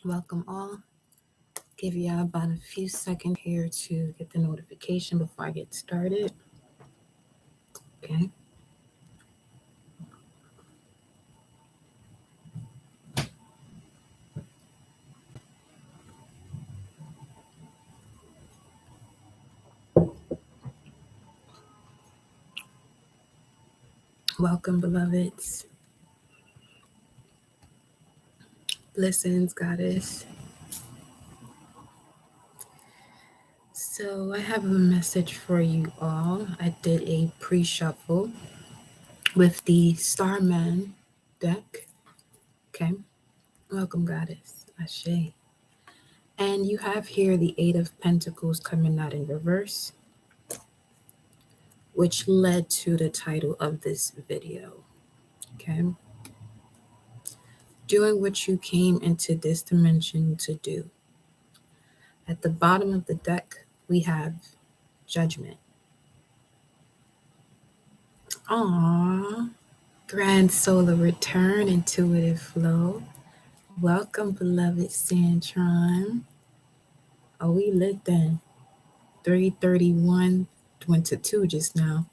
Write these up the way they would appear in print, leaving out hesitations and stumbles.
Welcome all. Give you about a few seconds here to get the notification before I get started. Okay. Welcome, beloveds. Blessings, goddess. So I have a message for you all. I did a pre-shuffle with the Starman deck. Okay. Welcome, goddess. Ashe. And you have here the Eight of Pentacles coming out in reverse, which led to the title of this video. Okay. Doing what you came into this dimension to do. At the bottom of the deck, we have Judgment. Aww. Grand solar return, intuitive flow. Welcome, beloved Santron. Oh, we lit then. 3:31 went to 2 just now.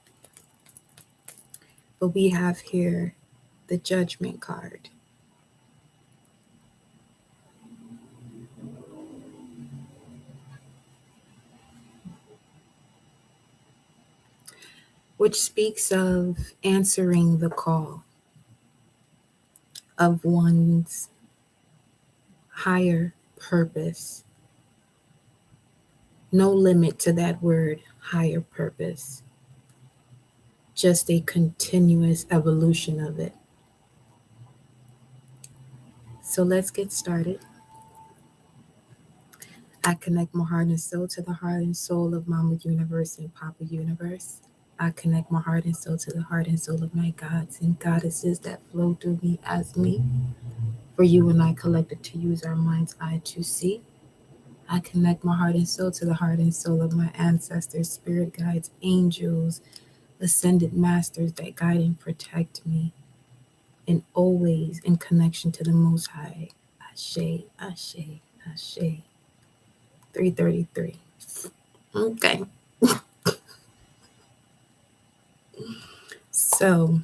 But we have here the Judgment card. Which speaks of answering the call of one's higher purpose. No limit to that word, higher purpose. Just a continuous evolution of it. So let's get started. I connect my heart and soul to the heart and soul of Mama Universe and Papa Universe. I connect my heart and soul to the heart and soul of my gods and goddesses that flow through me as me. For you and I collected to use our mind's eye to see. I connect my heart and soul to the heart and soul of my ancestors, spirit guides, angels, ascended masters that guide and protect me. And always in connection to the Most High. Ashe, Ashe, Ashe. 3:33. Okay. So,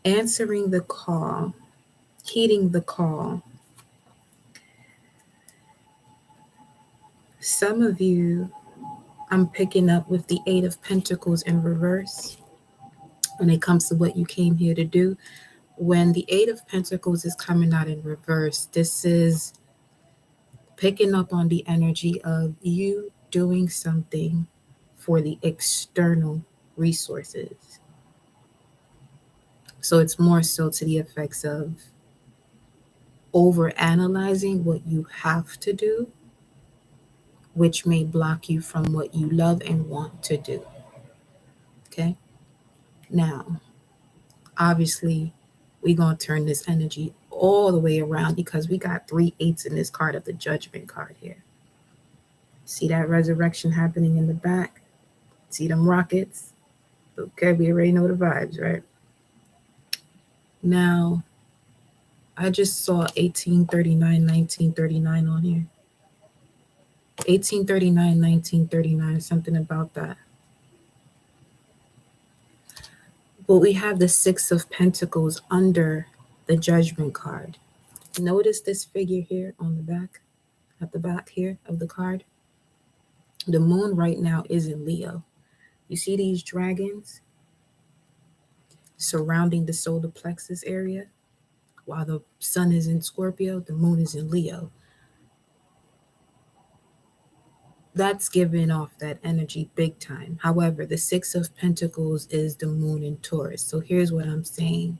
answering the call, heeding the call. Some of you, I'm picking up with the Eight of Pentacles in reverse when it comes to what you came here to do. When the Eight of Pentacles is coming out in reverse, this is picking up on the energy of you doing something for the external resources. So it's more so to the effects of over analyzing what you have to do, which may block you from what you love and want to do. Okay. Now, obviously, we're going to turn this energy all the way around because we got 3 8s in this card of the Judgment card here. See that resurrection happening in the back? See them rockets? Okay, we already know the vibes, right? Now, I just saw 1839, 1939 on here. 1839, 1939, something about that. But we have the Six of Pentacles under the Judgment card. Notice this figure here on the back, at the back here of the card. The moon right now is in Leo. You see these dragons surrounding the solar plexus area? While the sun is in Scorpio, the moon is in Leo. That's giving off that energy big time. However, the Six of Pentacles is the moon in Taurus. So here's what I'm saying.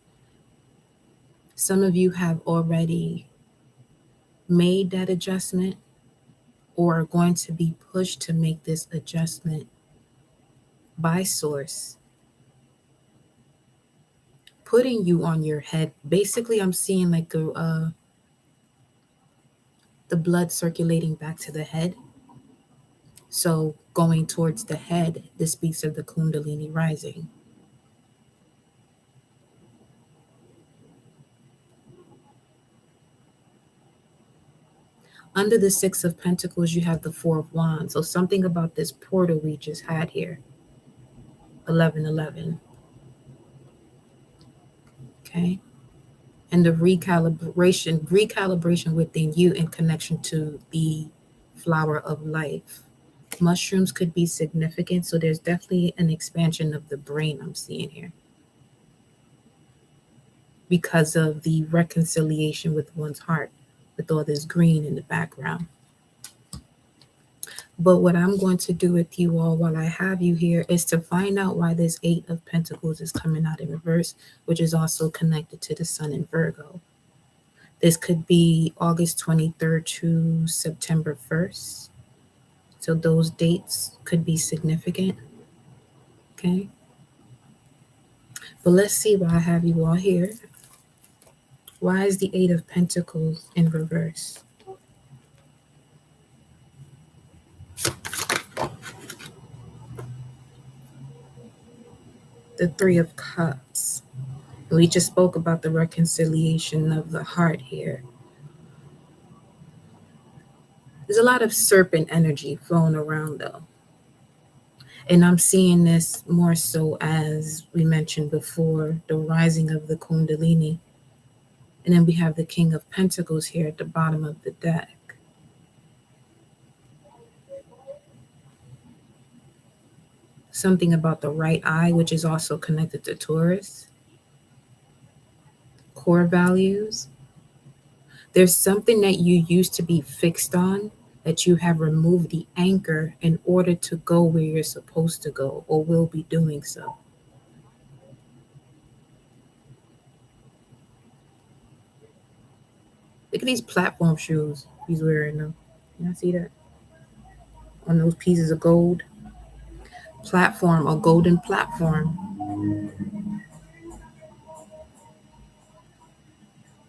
Some of you have already made that adjustment or are going to be pushed to make this adjustment by source, putting you on your head. Basically, I'm seeing like the blood circulating back to the head. So going towards the head, this speaks of the Kundalini rising. Under the Six of Pentacles, you have the Four of Wands. So something about this portal we just had here, 1111. Okay. And the recalibration within you in connection to the flower of life. Mushrooms could be significant. So there's definitely an expansion of the brain I'm seeing here, because of the reconciliation with one's heart, with all this green in the background. But what I'm going to do with you all while I have you here is to find out why this Eight of Pentacles is coming out in reverse, which is also connected to the Sun in Virgo. This could be August 23rd to September 1st. So those dates could be significant. Okay. But let's see why I have you all here. Why is the Eight of Pentacles in reverse? The Three of Cups. We just spoke about the reconciliation of the heart here. There's a lot of serpent energy flowing around though. And I'm seeing this more so as we mentioned before, the rising of the Kundalini. And then we have the King of Pentacles here at the bottom of the deck. Something about the right eye, which is also connected to Taurus. Core values. There's something that you used to be fixed on, that you have removed the anchor in order to go where you're supposed to go, or will be doing so. Look at these platform shoes he's wearing though. Can I see that? On those pieces of gold. Platform, a golden platform.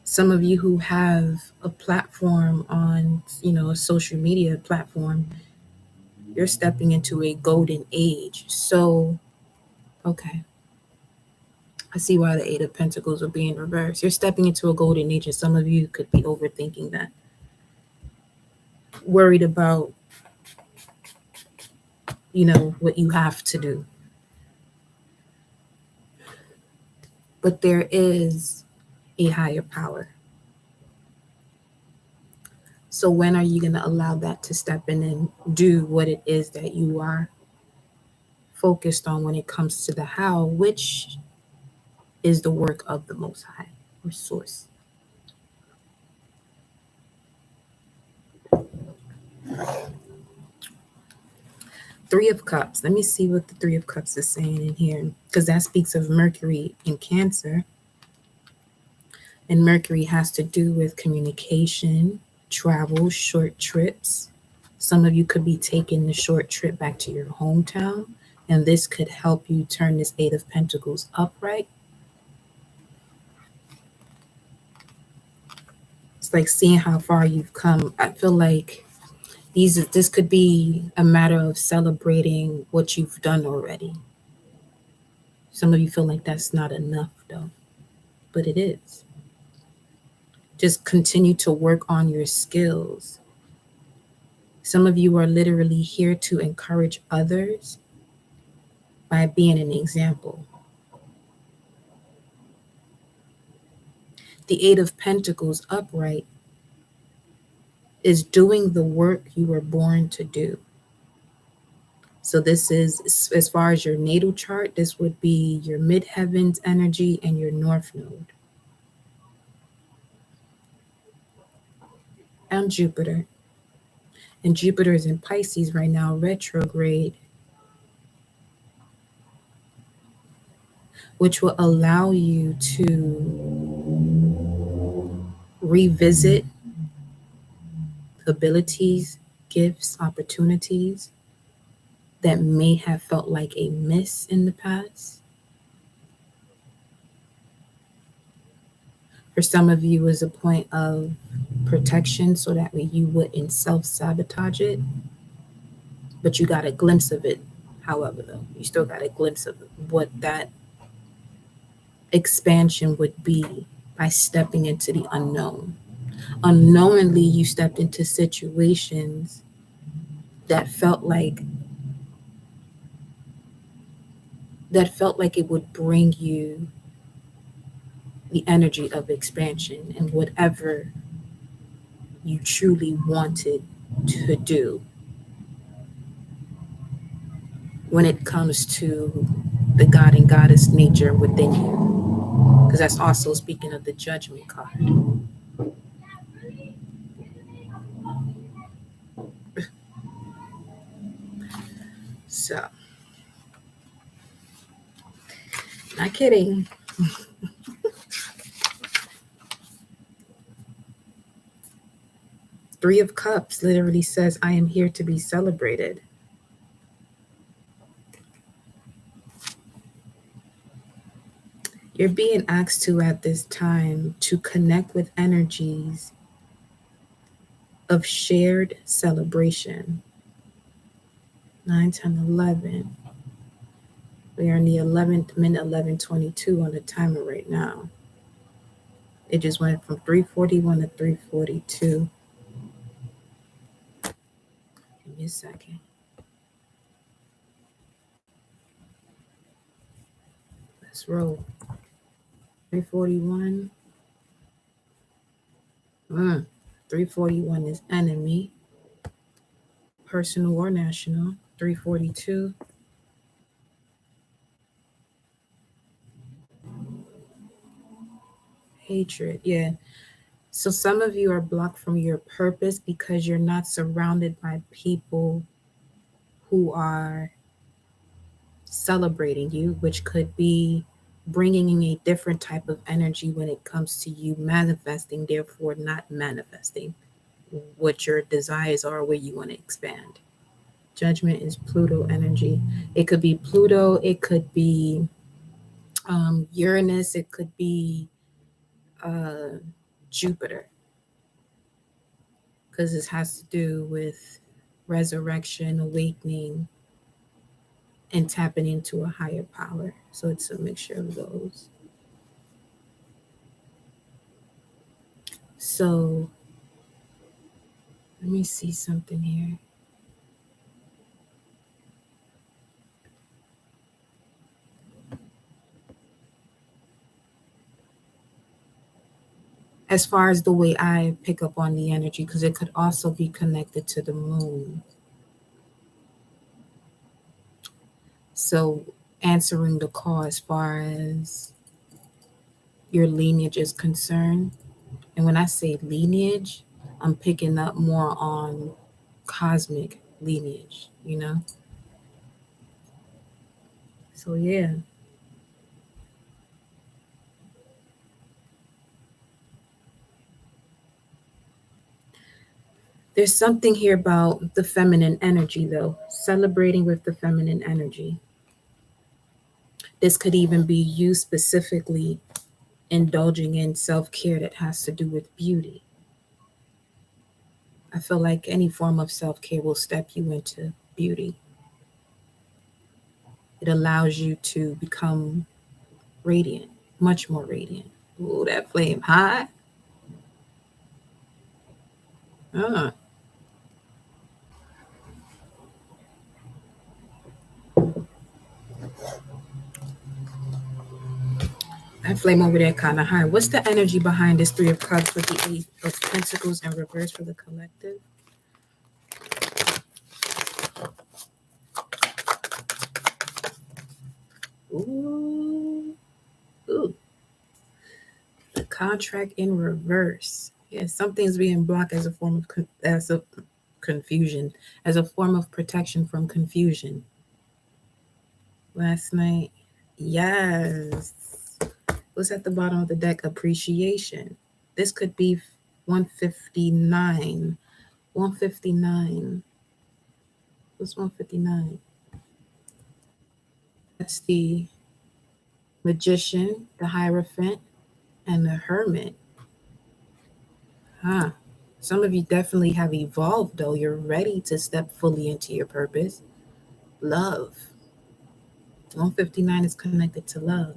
Some of you who have a platform on, a social media platform, you're stepping into a golden age. So, okay. I see why the Eight of Pentacles are being reversed. You're stepping into a golden age, and some of you could be overthinking that. Worried about, what you have to do. But there is a higher power. So when are you going to allow that to step in and do what it is that you are focused on when it comes to the how, which is the work of the Most High or Source? Three of Cups. Let me see what the Three of Cups is saying in here, because that speaks of Mercury in Cancer. And Mercury has to do with communication, travel, short trips. Some of you could be taking the short trip back to your hometown, and this could help you turn this Eight of Pentacles upright. It's like seeing how far you've come. I feel like this could be a matter of celebrating what you've done already. Some of you feel like that's not enough though, but it is. Just continue to work on your skills. Some of you are literally here to encourage others by being an example. The Eight of Pentacles upright is doing the work you were born to do. So this is, as far as your natal chart, this would be your midheavens energy and your north node. And Jupiter. And Jupiter is in Pisces right now, retrograde, which will allow you to revisit abilities, gifts, opportunities that may have felt like a miss in the past. For some of you, is a point of protection so that way you wouldn't self-sabotage it. but you got a glimpse of it. However, though, you still got a glimpse of what that expansion would be by stepping into the unknown. Unknowingly, you stepped into situations that felt like it would bring you the energy of expansion and whatever you truly wanted to do when it comes to the God and goddess nature within you. Because that's also speaking of the judgment card. So, not kidding. Three of Cups literally says, I am here to be celebrated. You're being asked to at this time to connect with energies of shared celebration. 9, 10, 11. We are in the 11th minute, 11:22 on the timer right now. It just went from 3:41 to 3:42. Give me a second. Let's roll. 3:41. 3:41 is enemy, personal or national. 3:42. Hatred. Yeah. So some of you are blocked from your purpose because you're not surrounded by people who are celebrating you, which could be bringing in a different type of energy when it comes to you manifesting, therefore not manifesting what your desires are, where you want to expand. Judgment is Pluto energy. It could be Pluto, it could be Uranus, it could be Jupiter, because this has to do with resurrection, awakening, and tapping into a higher power. So it's a mixture of those. So let me see something here. As far as the way I pick up on the energy, because it could also be connected to the moon. So answering the call as far as your lineage is concerned. And when I say lineage, I'm picking up more on cosmic lineage, you know? So yeah. There's something here about the feminine energy, though, celebrating with the feminine energy. This could even be you specifically indulging in self care that has to do with beauty. I feel like any form of self care will step you into beauty. It allows you to become radiant, much more radiant. Ooh, that flame high. Uh, that flame over there kind of high. What's the energy behind this Three of Cups with the Eight of Pentacles in reverse for the collective? Ooh, ooh. The contract in reverse. Yeah, something's being blocked as a form of confusion, as a form of protection from confusion. Last night, yes. What's at the bottom of the deck? Appreciation. This could be 159. 159. What's 159? That's the Magician, the Hierophant, and the Hermit. Huh. Some of you definitely have evolved, though. You're ready to step fully into your purpose. Love. 159 is connected to love.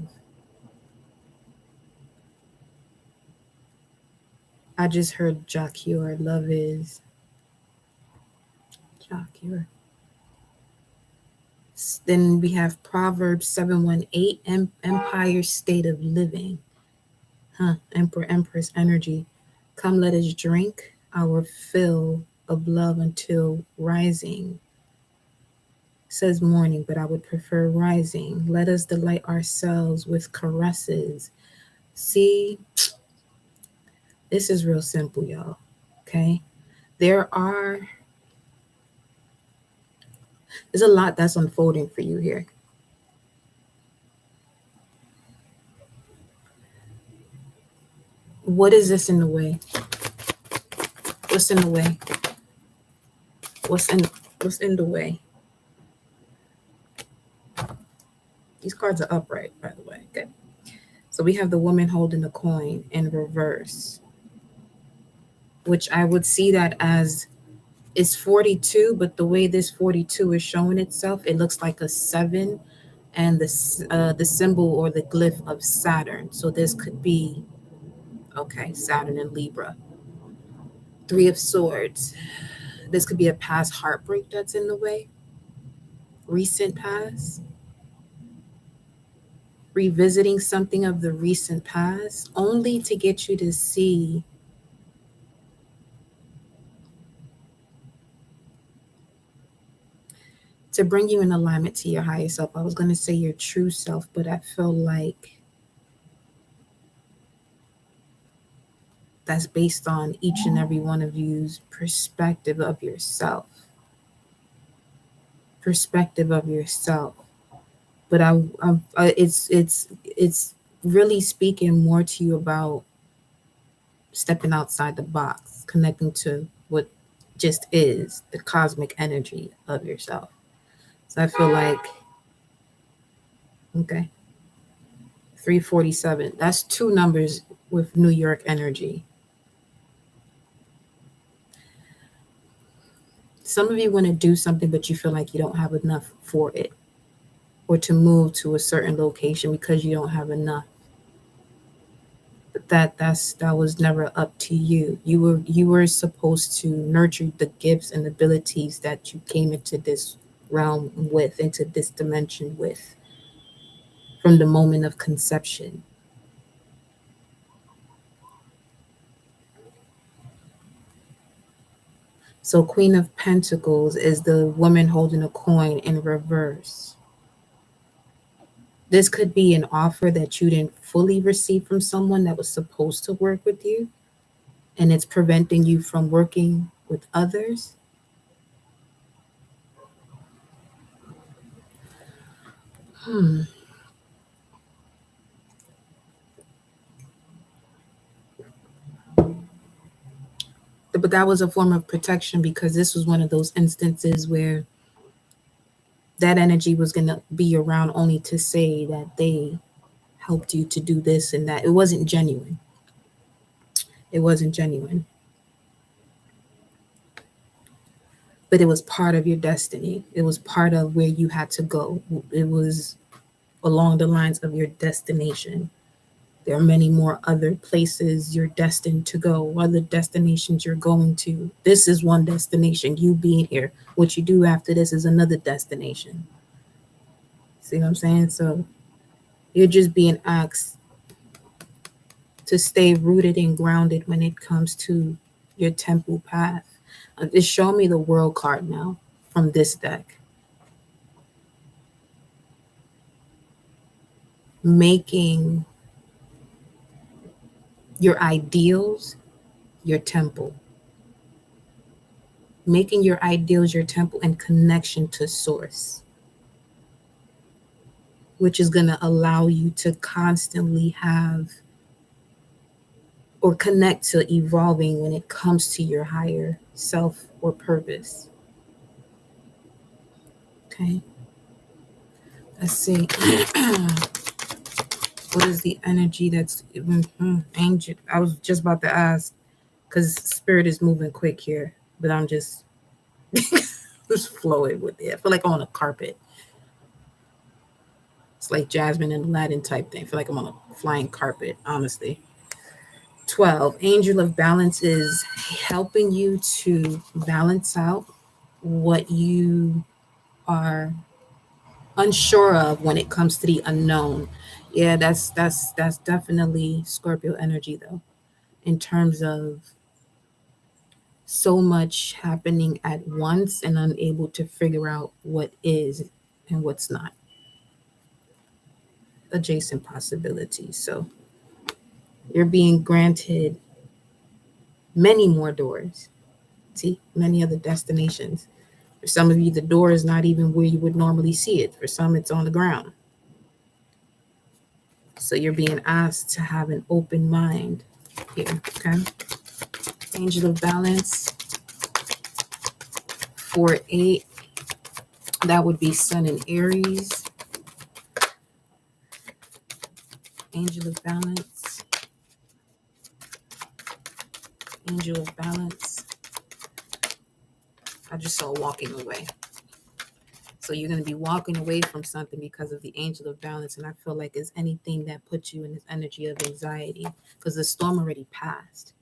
I just heard Jacure. Love is Jacure. Then we have Proverbs 718, Empire State of Living. Emperor, Empress energy. Come, let us drink our fill of love until rising. Says morning, but I would prefer rising. Let us delight ourselves with caresses. See, this is real simple, y'all. Okay? There's a lot that's unfolding for you here. What is this in the way? What's in the way? What's in the way? These cards are upright, by the way. Okay. So we have the woman holding the coin in reverse, which I would see that as it's 42, but the way this 42 is showing itself, it looks like a 7 and the symbol or the glyph of Saturn. So this could be, okay, Saturn and Libra. 3 of Swords. This could be a past heartbreak that's in the way. Recent past. Revisiting something of the recent past, only to get you to see to bring you in alignment to your higher self. I was going to say your true self, but I feel like that's based on each and every one of you's perspective of yourself. Perspective of yourself. But it's really speaking more to you about stepping outside the box, connecting to what just is the cosmic energy of yourself. So I feel like, okay, 347. That's 2 numbers with New York energy. Some of you want to do something, but you feel like you don't have enough for it, or to move to a certain location because you don't have enough. But that was never up to you. You were supposed to nurture the gifts and abilities that you came into this realm with, into this dimension with, from the moment of conception. So Queen of Pentacles is the woman holding a coin in reverse. This could be an offer that you didn't fully receive from someone that was supposed to work with you, and it's preventing you from working with others. But that was a form of protection, because this was one of those instances where that energy was going to be around only to say that they helped you to do this and that. It wasn't genuine. It wasn't genuine. But it was part of your destiny. It was part of where you had to go. It was along the lines of your destination. There are many more other places you're destined to go, other destinations you're going to. This is one destination, you being here. What you do after this is another destination. See what I'm saying? So you're just being asked to stay rooted and grounded when it comes to your temple path. Just show me the world card now from this deck. Making your ideals your temple. Making your ideals your temple and connection to source, which is going to allow you to constantly have or connect to evolving when it comes to your higher self or purpose. Okay. Let's see. What is the energy that's angel? I was just about to ask, because spirit is moving quick here, but I'm just just flowing with it. I feel like I'm on a carpet. It's like Jasmine and Aladdin type thing. I feel like I'm on a flying carpet, honestly. 12, Angel of Balance is helping you to balance out what you are unsure of when it comes to the unknown. Yeah, that's definitely Scorpio energy though, in terms of so much happening at once and unable to figure out what is and what's not. Adjacent possibilities. So you're being granted many more doors. See, many other destinations. For some of you, the door is not even where you would normally see it. For some, it's on the ground. So you're being asked to have an open mind here. Okay. Angel of Balance, 4-8. That would be Sun in Aries. Angel of Balance. Angel of Balance. I just saw walking away. So you're going to be walking away from something because of the Angel of Balance. And I feel like it's anything that puts you in this energy of anxiety because the storm already passed.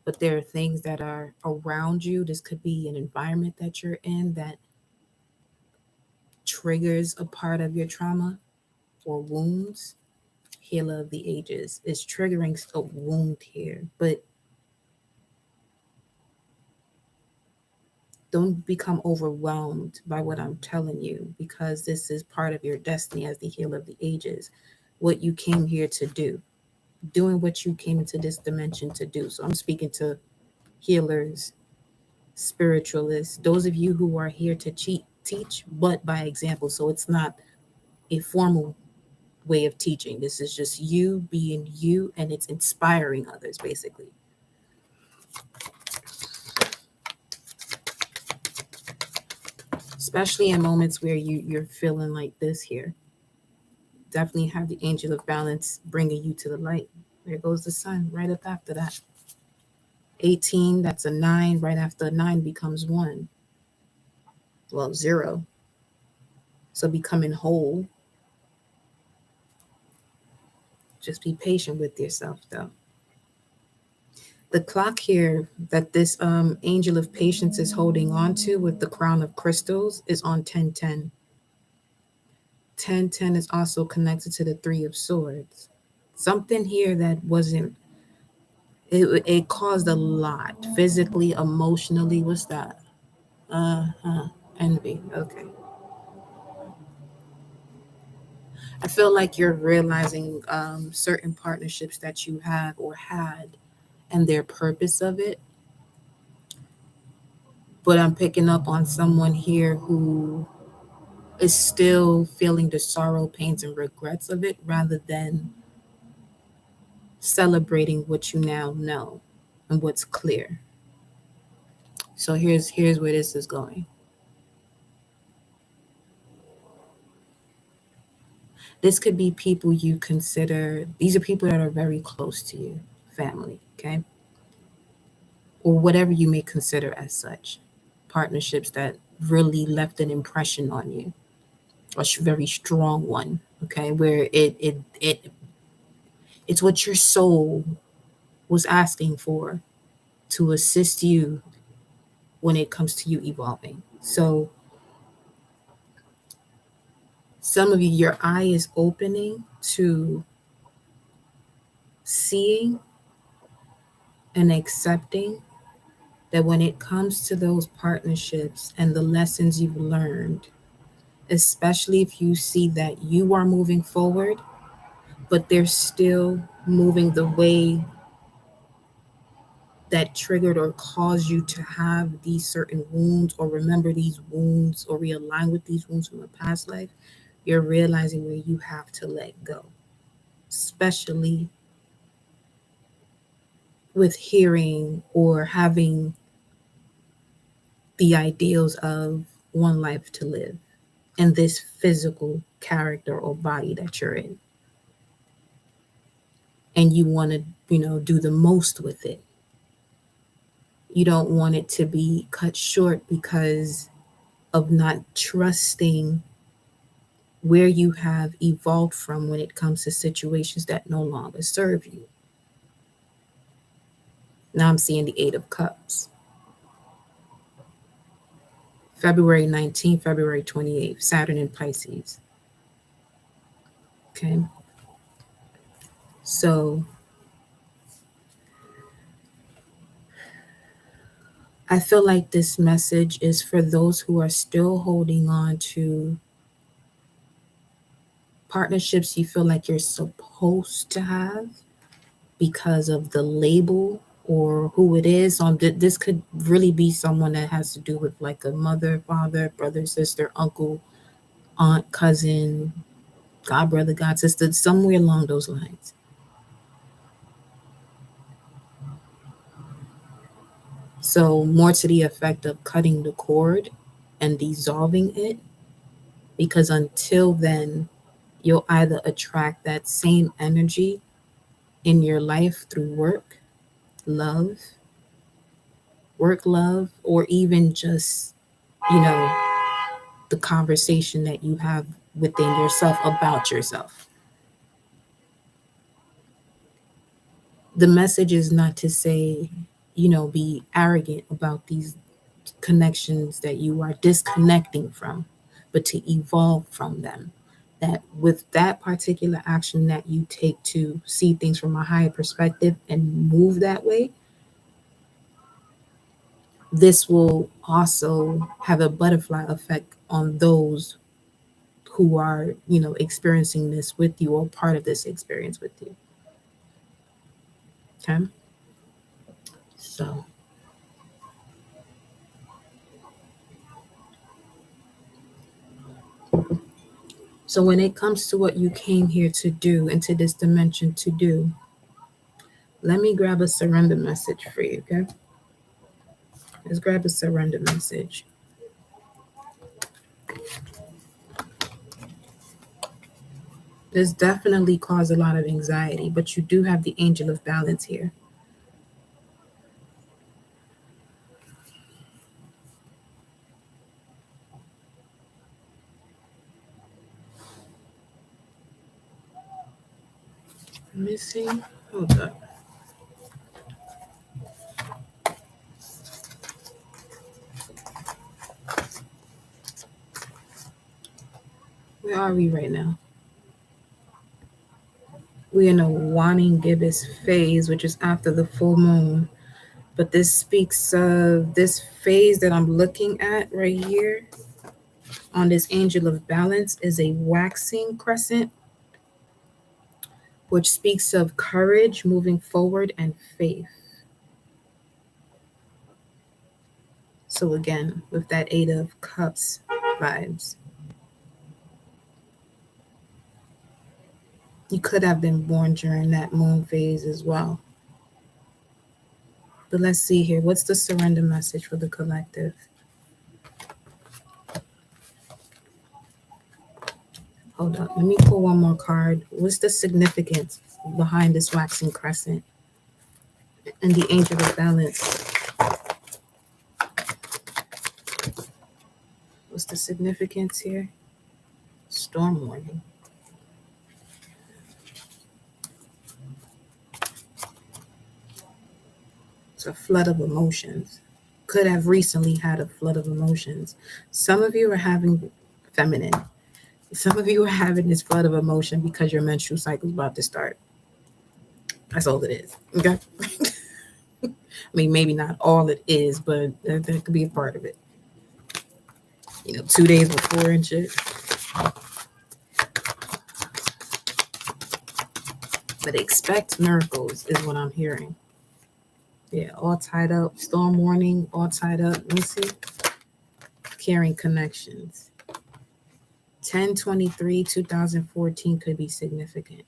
But there are things that are around you. This could be an environment that you're in that triggers a part of your trauma or wounds. Healer of the Ages is triggering a wound here, but don't become overwhelmed by what I'm telling you because this is part of your destiny as the Healer of the Ages. What you came here to do, doing what you came into this dimension to do. So I'm speaking to healers, spiritualists, those of you who are here to teach, but by example. So it's not a formal way of teaching. This is just you being you, and it's inspiring others, basically. Especially in moments where you're feeling like this here. Definitely have the Angel of Balance bringing you to the light. There goes the sun right up after that. 18, that's a 9. Right after a 9 becomes 1. Well, 0. So becoming whole. Just be patient with yourself, though. The clock here that this Angel of Patience is holding on to with the crown of crystals is on 1010. 1010 is also connected to the Three of Swords. Something here that wasn't, it caused a lot physically, emotionally. What's that? Uh-huh. Envy. Okay. I feel like you're realizing certain partnerships that you have or had and their purpose of it. But I'm picking up on someone here who is still feeling the sorrow, pains, and regrets of it rather than celebrating what you now know and what's clear. So here's where this is going. This could be people you consider, these are people that are very close to you, family, okay? Or whatever you may consider as such. Partnerships that really left an impression on you, a very strong one, okay? Where it's what your soul was asking for to assist you when it comes to you evolving. So some of you, your eye is opening to seeing and accepting that when it comes to those partnerships and the lessons you've learned, especially if you see that you are moving forward, but they're still moving the way that triggered or caused you to have these certain wounds or remember these wounds or realign with these wounds from a past life, you're realizing where you have to let go, especially with hearing or having the ideals of one life to live in this physical character or body that you're in. And you want to, do the most with it. You don't want it to be cut short because of not trusting where you have evolved from when it comes to situations that no longer serve you. Now I'm seeing the Eight of Cups. February 19th, February 28th, Saturn in Pisces. Okay. So I feel like this message is for those who are still holding on to partnerships you feel like you're supposed to have because of the label or who it is. This could really be someone that has to do with like a mother, father, brother, sister, uncle, aunt, cousin, god brother, god sister, somewhere along those lines. So more to the effect of cutting the cord and dissolving it, because until then, you'll either attract that same energy in your life through love, love, or even just, you know, the conversation that you have within yourself about yourself. The message is not to say, be arrogant about these connections that you are disconnecting from, but to evolve from them. That with that particular action that you take to see things from a higher perspective and move that way, this will also have a butterfly effect on those who are, experiencing this with you or part of this experience with you. Okay. So when it comes to what you came here to do, into this dimension to do, let me grab a surrender message for you, okay? Let's grab a surrender message. This definitely caused a lot of anxiety, but you do have the Angel of Balance here. Let me see. Hold up. Where are we right now? We're in a waning gibbous phase, which is after the full moon. But this speaks of this phase that I'm looking at right here on this Angel of Balance is a waxing crescent, which speaks of courage, moving forward, and faith. So again, with that Eight of Cups vibes. You could have been born during that moon phase as well. But let's see here. What's the surrender message for the collective? Hold up. Let me pull one more card. What's the significance behind this waxing crescent and the Angel of Balance? What's the significance here? Storm warning. It's a flood of emotions. Could have recently had a flood of emotions. Some of you are having feminine. Some of you are having this flood of emotion because your menstrual cycle is about to start. That's all it is. Okay. I mean, maybe not all it is, but that could be a part of it. 2 days before and shit. But expect miracles is what I'm hearing. Yeah, all tied up. Storm warning, all tied up. Let me see. Caring connections. 10/23/2014 could be significant.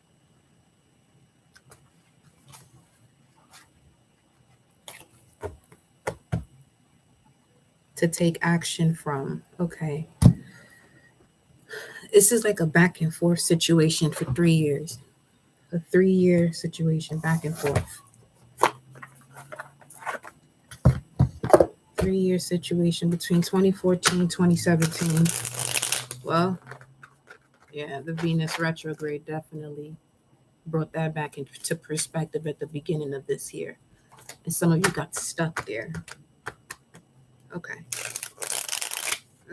To take action from. Okay. This is like a back and forth situation for 3 years. A 3-year situation, back and forth. 3-year situation between 2014 2017. Well, yeah, the Venus retrograde definitely brought that back into perspective at the beginning of this year. And some of you got stuck there. Okay.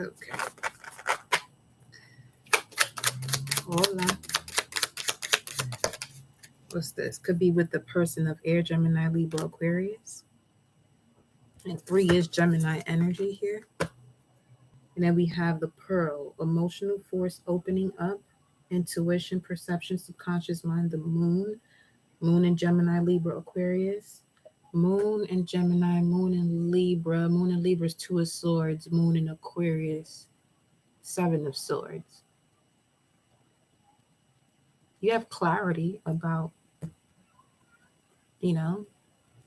Okay. Hola. What's this? Could be with the person of Air, Gemini, Libra, Aquarius. And 3 is Gemini energy here. And then we have the Pearl, emotional force opening up, intuition, perception, subconscious mind, the moon. Moon in Gemini, Libra, Aquarius. Moon in Gemini, Moon in Libra. Moon in Libra is 2 of Swords. Moon in Aquarius, 7 of Swords. You have clarity about,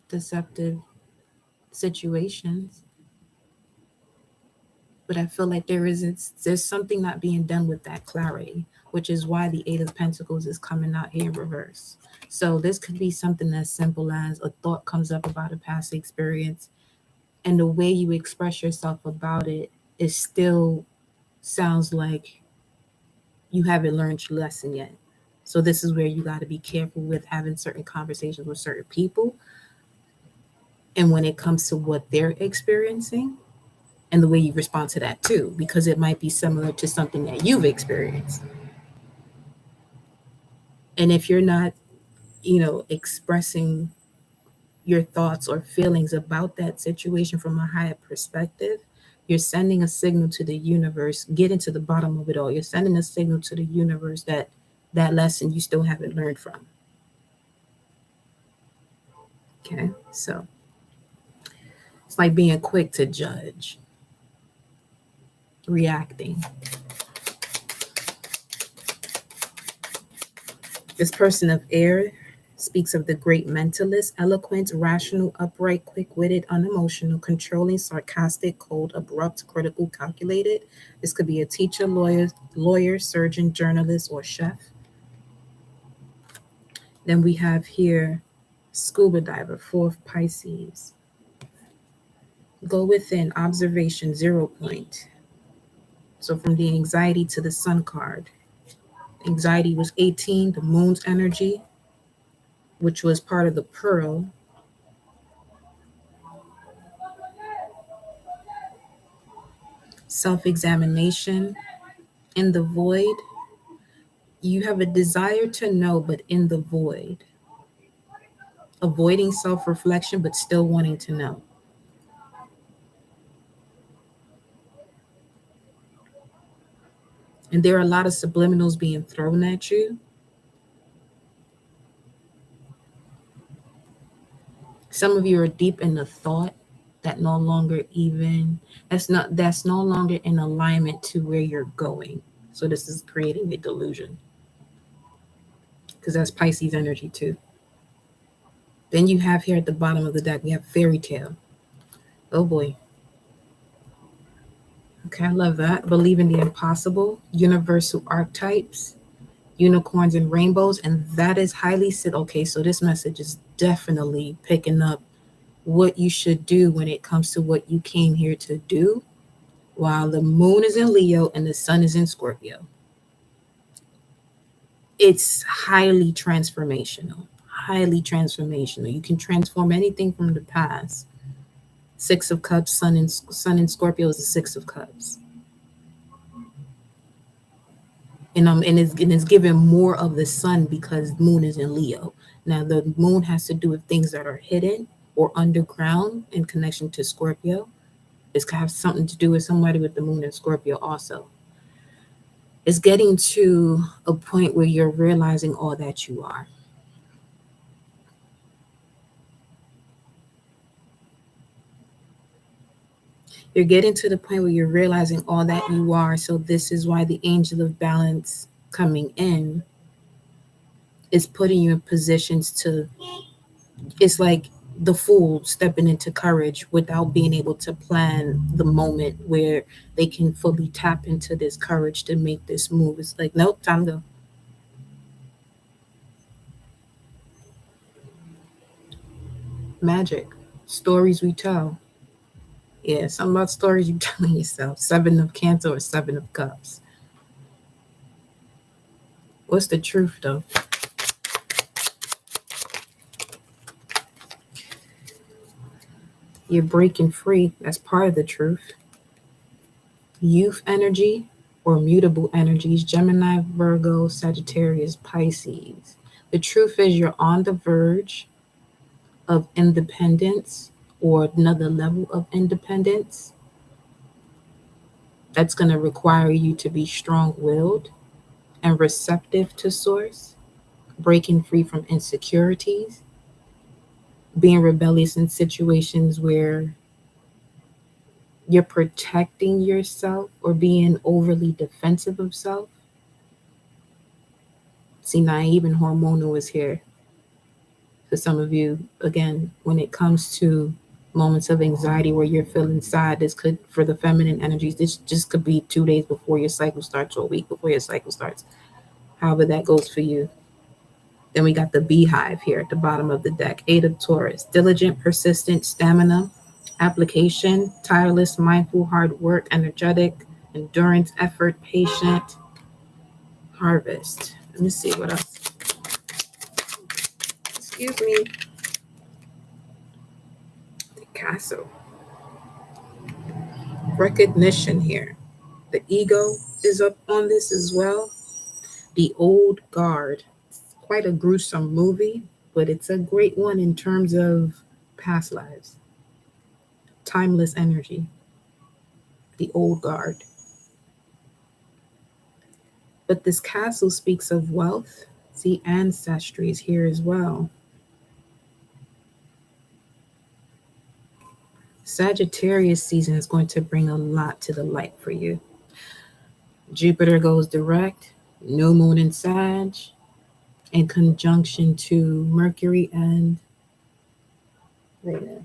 deceptive situations. But I feel like there's something not being done with that clarity, which is why the 8 of Pentacles is coming out here in reverse. So this could be something as simple as a thought comes up about a past experience, and the way you express yourself about it is still sounds like you haven't learned your lesson yet. So this is where you got to be careful with having certain conversations with certain people, and when it comes to what they're experiencing, and the way you respond to that too, because it might be similar to something that you've experienced. And if you're not, expressing your thoughts or feelings about that situation from a higher perspective, you're sending a signal to the universe. Get into the bottom of it all. You're sending a signal to the universe that that lesson you still haven't learned from. Okay, so it's like being quick to judge, reacting. This person of air speaks of the great mentalist, eloquent, rational, upright, quick-witted, unemotional, controlling, sarcastic, cold, abrupt, critical, calculated. This could be a teacher, lawyer, surgeon, journalist, or chef. Then we have here scuba diver, 4th Pisces. Go within, observation, 0 point. So from the anxiety to the sun card. Anxiety was 18, the moon's energy, which was part of the pearl. Self-examination. In the void, you have a desire to know, but in the void. Avoiding self-reflection, but still wanting to know. And there are a lot of subliminals being thrown at you. Some of you are deep in the thought that no longer even, that's no longer in alignment to where you're going. So this is creating a delusion, because that's Pisces energy too. Then you have here at the bottom of the deck, we have fairy tale. Oh boy. Okay, I love that. Believe in the impossible, universal archetypes, unicorns and rainbows, and that is highly said. Okay, so this message is definitely picking up what you should do when it comes to what you came here to do, while the moon is in Leo and the sun is in Scorpio. It's highly transformational, highly transformational. You can transform anything from the past. 6 of Cups, sun in Scorpio is the 6 of Cups. And it's given more of the sun because moon is in Leo. Now the moon has to do with things that are hidden or underground in connection to Scorpio. It's going to have something to do with somebody with the moon in Scorpio also. It's getting to a point where you're realizing all that you are. You're getting to the point where you're realizing all that you are. So this is why the angel of balance coming in is putting you in positions to, it's like the fool stepping into courage without being able to plan the moment where they can fully tap into this courage to make this move. It's like, nope, time to go. Magic, stories we tell. Yeah, something about stories you telling yourself. Seven of Cancer or Seven of Cups. What's the truth though? You're breaking free. That's part of the truth. Youth energy or mutable energies, Gemini, Virgo, Sagittarius, Pisces. The truth is you're on the verge of independence or another level of independence that's going to require you to be strong willed and receptive to source, breaking free from insecurities, being rebellious in situations where you're protecting yourself or being overly defensive of self. See, naive and hormonal is here for some of you. Again, when it comes to moments of anxiety where you're feeling sad, this could, for the feminine energies, this just could be 2 days before your cycle starts or a week before your cycle starts, however that goes for you. Then we got the beehive here at the bottom of the deck. Eight of Taurus, diligent, persistent, stamina, application, tireless, mindful, hard work, energetic, endurance, effort, patient, harvest. Let me see what else. Excuse me. The castle. Recognition here. The ego is up on this as well. The Old Guard. It's quite a gruesome movie, but it's a great one in terms of past lives. Timeless energy. The Old Guard. But this castle speaks of wealth. See, ancestry is here as well. Sagittarius season is going to bring a lot to the light for you. Jupiter goes direct, new moon in Sag, in conjunction to Mercury and Venus.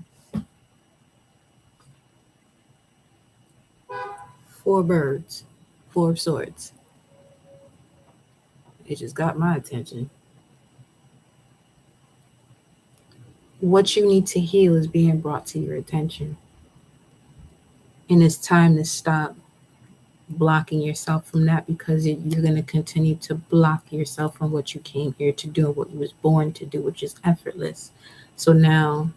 Four birds, four of swords. It just got my attention. What you need to heal is being brought to your attention. And it's time to stop blocking yourself from that because you're going to continue to block yourself from what you came here to do and what you was born to do, which is effortless. So now,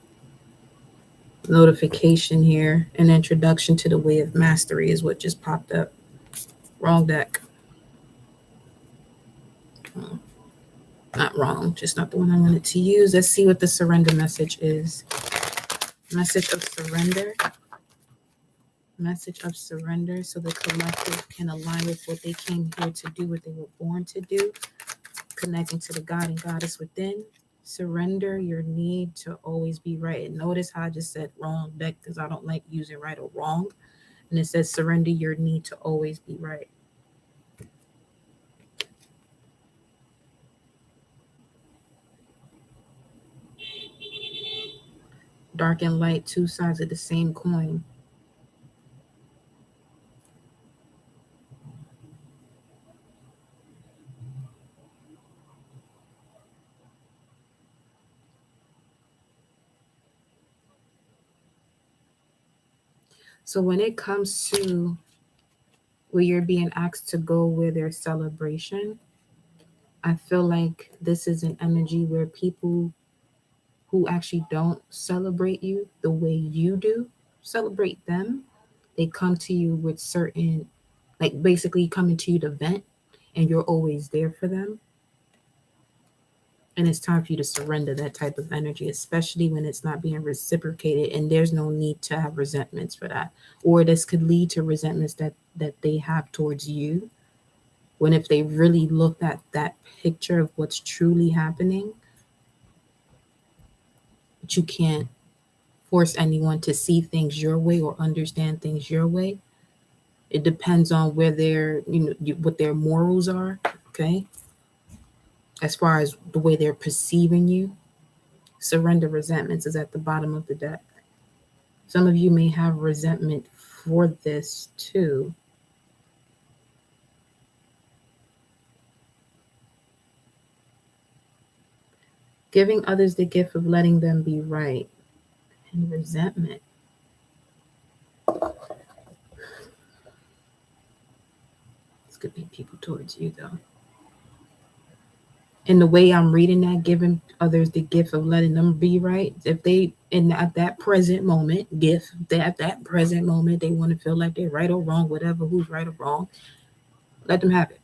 notification here, an introduction to the way of mastery is what just popped up. Wrong deck. Not wrong, just not the one I wanted to use. Let's see what the surrender message is. Message of surrender. Message of surrender so the collective can align with what they came here to do, what they were born to do, connecting to the God and Goddess within. Surrender your need to always be right. And notice how I just said wrong deck because I don't like using right or wrong. And it says surrender your need to always be right. Dark and light, two sides of the same coin. So when it comes to where you're being asked to go where there's celebration, I feel like this is an energy where people who actually don't celebrate you the way you do celebrate them. They come to you with certain, like basically coming to you to vent, and you're always there for them. And it's time for you to surrender that type of energy, especially when it's not being reciprocated. And there's no need to have resentments for that. Or this could lead to resentments that they have towards you. When if they really looked at that picture of what's truly happening, but you can't force anyone to see things your way or understand things your way. It depends on where what their morals are, okay? As far as the way they're perceiving you. Surrender resentments is at the bottom of the deck. Some of you may have resentment for this too. Giving others the gift of letting them be right and resentment. could be people towards you, though. In the way I'm reading that, giving others the gift of letting them be right. If they at that present moment, at that present moment, they want to feel like they're right or wrong, whatever, who's right or wrong, let them have it.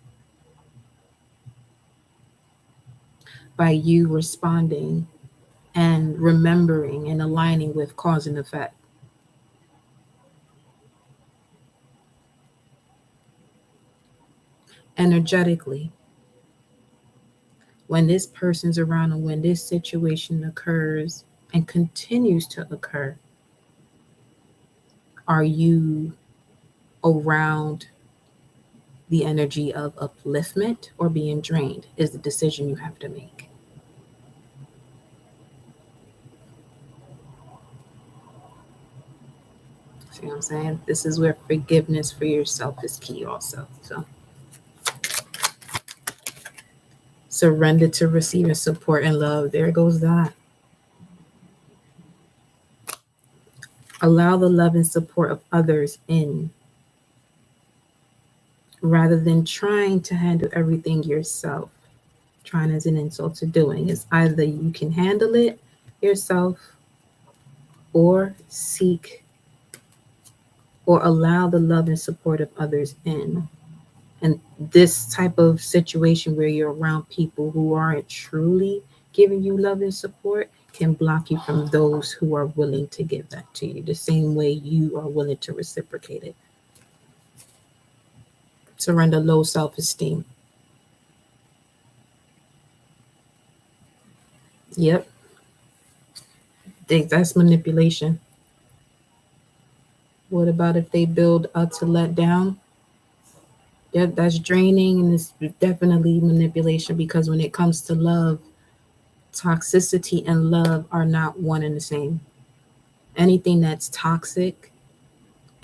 By you responding and remembering and aligning with cause and effect. Energetically, when this person's around and when this situation occurs and continues to occur, are you around the energy of upliftment or being drained? Is the decision you have to make. See what I'm saying? This is where forgiveness for yourself is key also. So surrender to receiving support and love. There goes that. Allow the love and support of others in rather than trying to handle everything yourself. Trying as an insult to doing is either you can handle it yourself or seek or allow the love and support of others in. And this type of situation where you're around people who aren't truly giving you love and support can block you from those who are willing to give that to you the same way you are willing to reciprocate it. Surrender low self-esteem. Yep, that's manipulation. What about if they build up to let down? Yep, that's draining and it's definitely manipulation because when it comes to love, toxicity and love are not one and the same. Anything that's toxic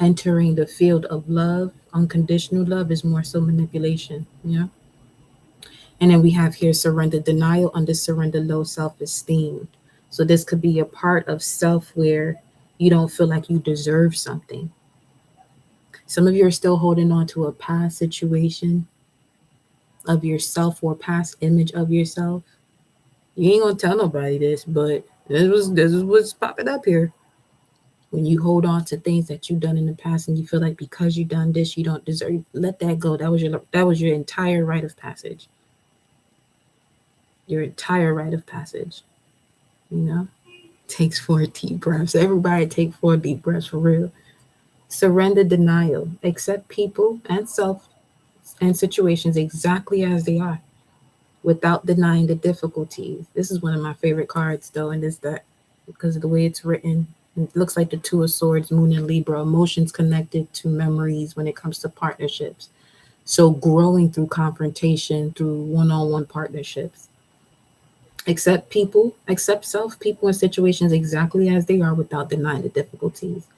entering the field of love, unconditional love, is more so manipulation. Yeah. And then we have here surrender denial under surrender low self esteem. So this could be a part of self where you don't feel like you deserve something. Some of you are still holding on to a past situation of yourself or past image of yourself. You ain't gonna tell nobody this, but this is what's popping up here. When you hold on to things that you've done in the past and you feel like because you done this you don't deserve, let that go. That was your entire rite of passage. Your entire rite of passage. You know? Takes 4 deep breaths. Everybody take 4 deep breaths for real. Surrender denial. Accept people and self and situations exactly as they are without denying the difficulties. This is one of my favorite cards though, and it's that because of the way it's written. It looks like the Two of Swords, Moon and Libra, emotions connected to memories when it comes to partnerships. So growing through confrontation, through one-on-one partnerships. Accept self, people, and situations exactly as they are without denying the difficulties.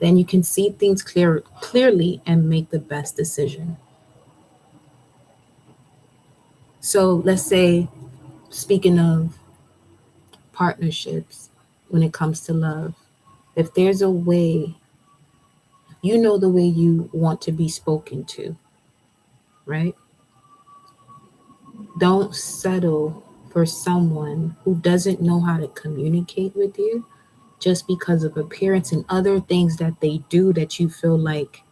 Then you can see things clearly and make the best decision. So let's say, speaking of partnerships, when it comes to love, if there's a way, you know the way you want to be spoken to, right? Don't settle for someone who doesn't know how to communicate with you just because of appearance and other things that they do that you feel like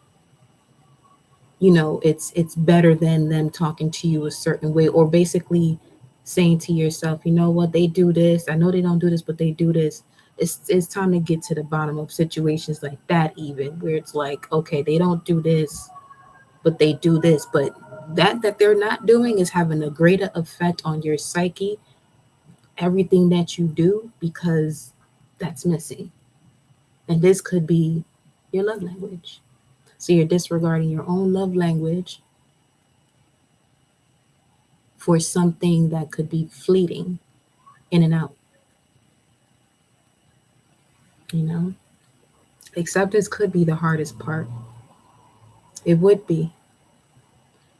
it's better than them talking to you a certain way, or basically saying to yourself, you know what, they do this, I know they don't do this, but they do this. It's time to get to the bottom of situations like that, even where it's like, okay, they don't do this but they do this, but that they're not doing is having a greater effect on your psyche, everything that you do, because that's missing. And this could be your love language. So you're disregarding your own love language for something that could be fleeting, in and out. You know, acceptance could be the hardest part. It would be.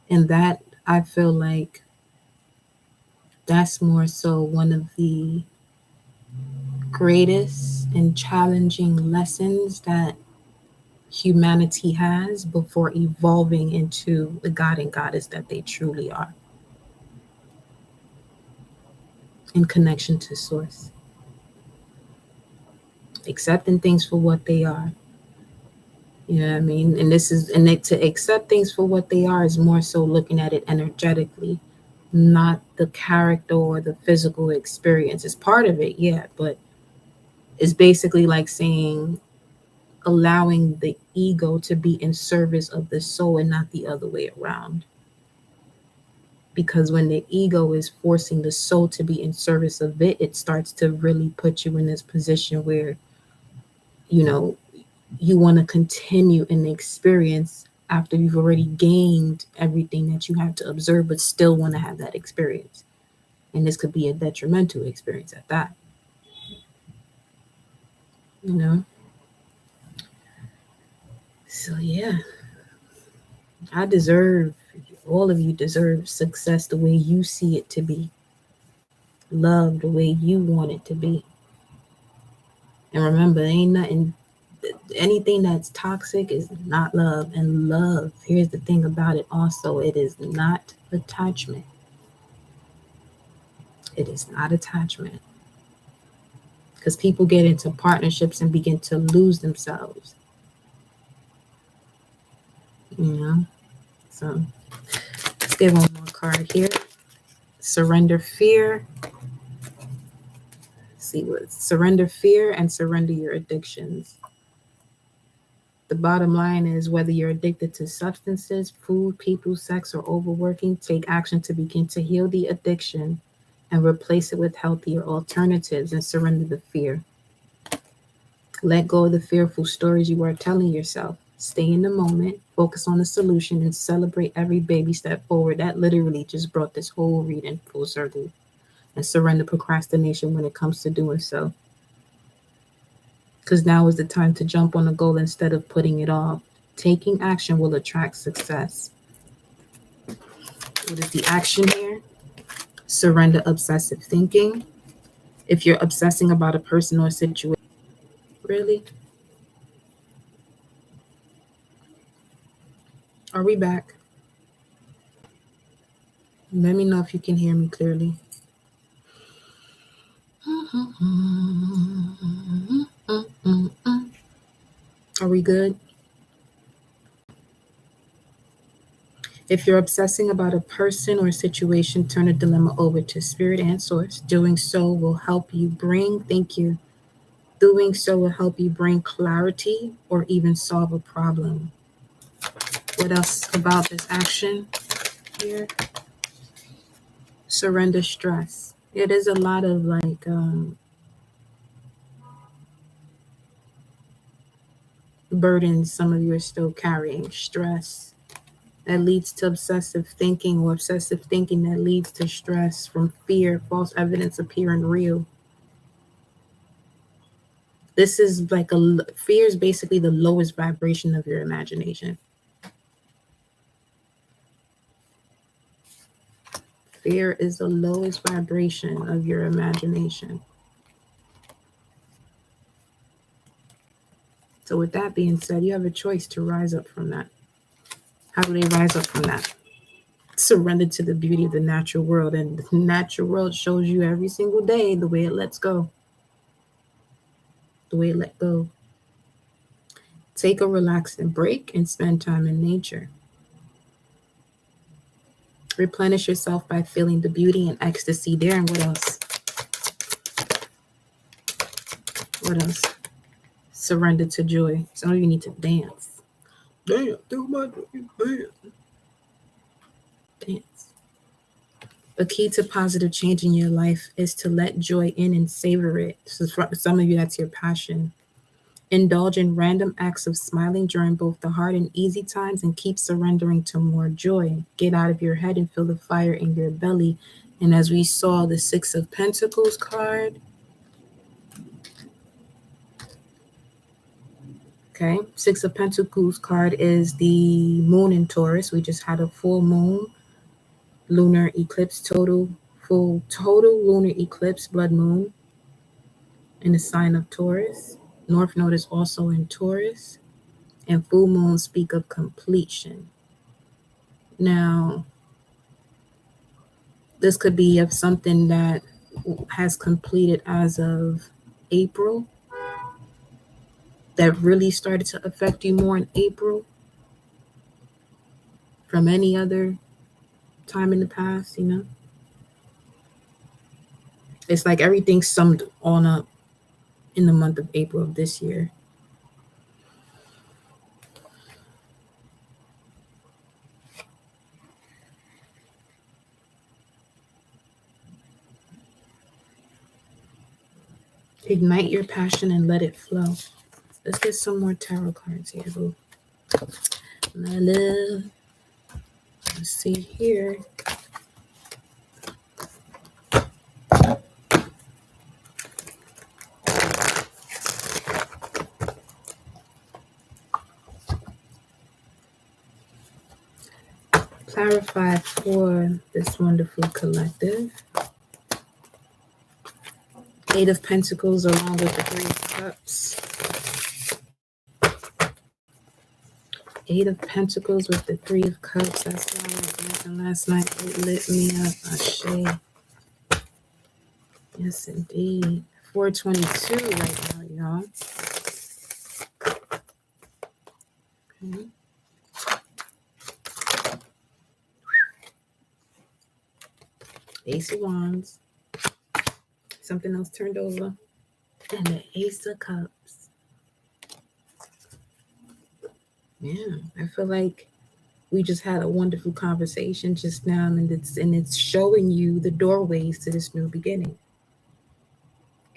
And that, I feel like that's more so one of the greatest and challenging lessons that humanity has before evolving into the god and goddess that they truly are in connection to source. Accepting things for what they are. You know what I mean? To accept things for what they are is more so looking at it energetically, not the character or the physical experience. It's part of it, yeah, but it's basically like saying allowing the ego to be in service of the soul and not the other way around. Because when the ego is forcing the soul to be in service of it, it starts to really put you in this position where, you know, you want to continue in the experience after you've already gained everything that you have to observe, but still want to have that experience. And this could be a detrimental experience at that, you know? So, yeah, all of you deserve success the way you see it to be, love the way you want it to be. And remember, anything that's toxic is not love. And love, here's the thing about it also, it is not attachment. It is not attachment. Because people get into partnerships and begin to lose themselves. You know? So let's get one more card here. Surrender fear. See what surrender fear and surrender your addictions. The bottom line is whether you're addicted to substances, food, people, sex, or overworking, take action to begin to heal the addiction and replace it with healthier alternatives and surrender the fear. Let go of the fearful stories you are telling yourself. Stay in the moment, focus on the solution, and celebrate every baby step forward. That literally just brought this whole reading full circle. And surrender procrastination when it comes to doing so. Because now is the time to jump on the goal instead of putting it off. Taking action will attract success. What is the action here? Surrender obsessive thinking. If you're obsessing about a person or a situation, really? Are we back? Let me know if you can hear me clearly. Are we good? If you're obsessing about a person or a situation, turn a dilemma over to spirit and source. Doing so will help you bring, thank you. Doing so will help you bring clarity or even solve a problem. What else about this action here? Surrender stress. Yeah, there's a lot of burdens some of you are still carrying. Stress that leads to obsessive thinking, or obsessive thinking that leads to stress from fear, false evidence appearing real. This is like fear is basically the lowest vibration of your imagination. Fear is the lowest vibration of your imagination. So with that being said, you have a choice to rise up from that. How do they rise up from that? Surrender to the beauty of the natural world. And the natural world shows you every single day the way it lets go. The way it let go. Take a relaxing break and spend time in nature. Replenish yourself by feeling the beauty and ecstasy there. And what else? What else? Surrender to joy. Some of you need to dance. Dance. Dance. A key to positive change in your life is to let joy in and savor it. So for some of you, that's your passion. Indulge in random acts of smiling during both the hard and easy times and keep surrendering to more joy. Get out of your head and feel the fire in your belly. And as we saw the Six of Pentacles card, okay, Six of Pentacles card is the moon in Taurus. We just had a full moon, lunar eclipse, total lunar eclipse, blood moon in the sign of Taurus. North Node is also in Taurus. and full moons speak of completion. Now, this could be of something that has completed as of April, that really started to affect you more in April from any other time in the past, It's like everything summed on up in the month of April of this year. Ignite your passion and let it flow. Let's get some more tarot cards here, boo. My love. Let's see here. Clarify for this wonderful collective. Eight of Pentacles along with the Three of Cups. Eight of Pentacles with the Three of Cups. That's why I was dancing last night. It lit me up. Ashe. Yes, indeed. 422 right now, y'all. Okay. Ace of Wands. Something else turned over. And the Ace of Cups. Yeah, I feel like we just had a wonderful conversation just now, and it's showing you the doorways to this new beginning.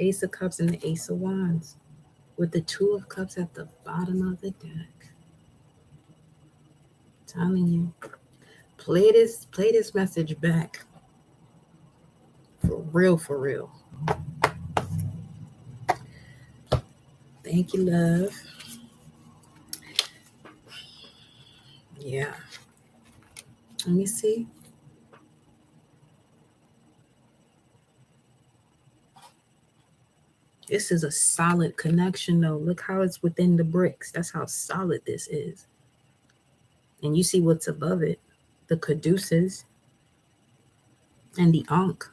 Ace of Cups and the Ace of Wands, with the Two of Cups at the bottom of the deck. I'm telling you, play this message back. For real, for real. Thank you, love. Yeah. Let me see. This is a solid connection, though. Look how it's within the bricks. That's how solid this is. And you see what's above it. The Caduceus and the Ankh.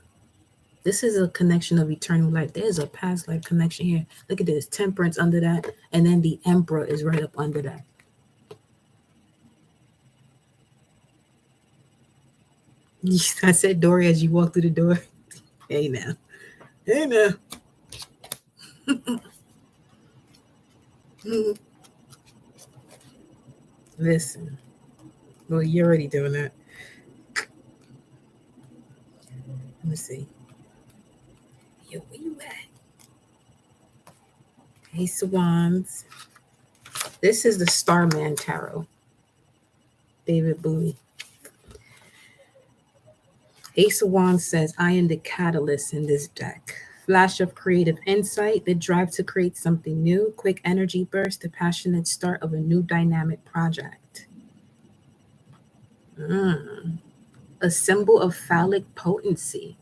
This is a connection of eternal life. There's a past life connection here. Look at this. Temperance under that. And then the Emperor is right up under that. I said Dory as you walk through the door. Hey now. Hey now. Listen. Well, you're already doing that. Let me see. Yo, where you at? Ace of Wands. This is the Starman Tarot. David Bowie. Ace of Wands says, I am the catalyst in this deck. Flash of creative insight, the drive to create something new, quick energy burst, the passionate start of a new dynamic project. A symbol of phallic potency.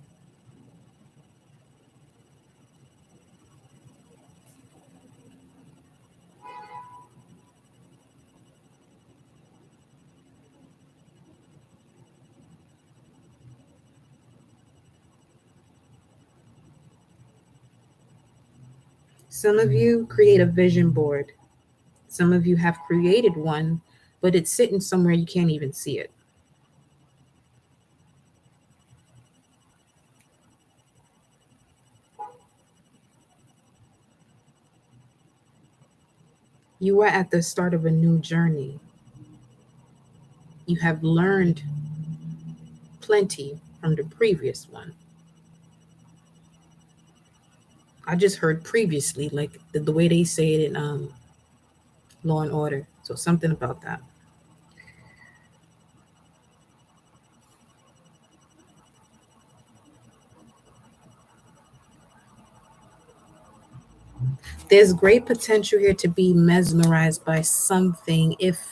Some of you create a vision board. Some of you have created one, but it's sitting somewhere you can't even see it. You are at the start of a new journey. You have learned plenty from the previous one. I just heard previously, like the way they say it in Law and Order. So something about that. There's great potential here to be mesmerized by something if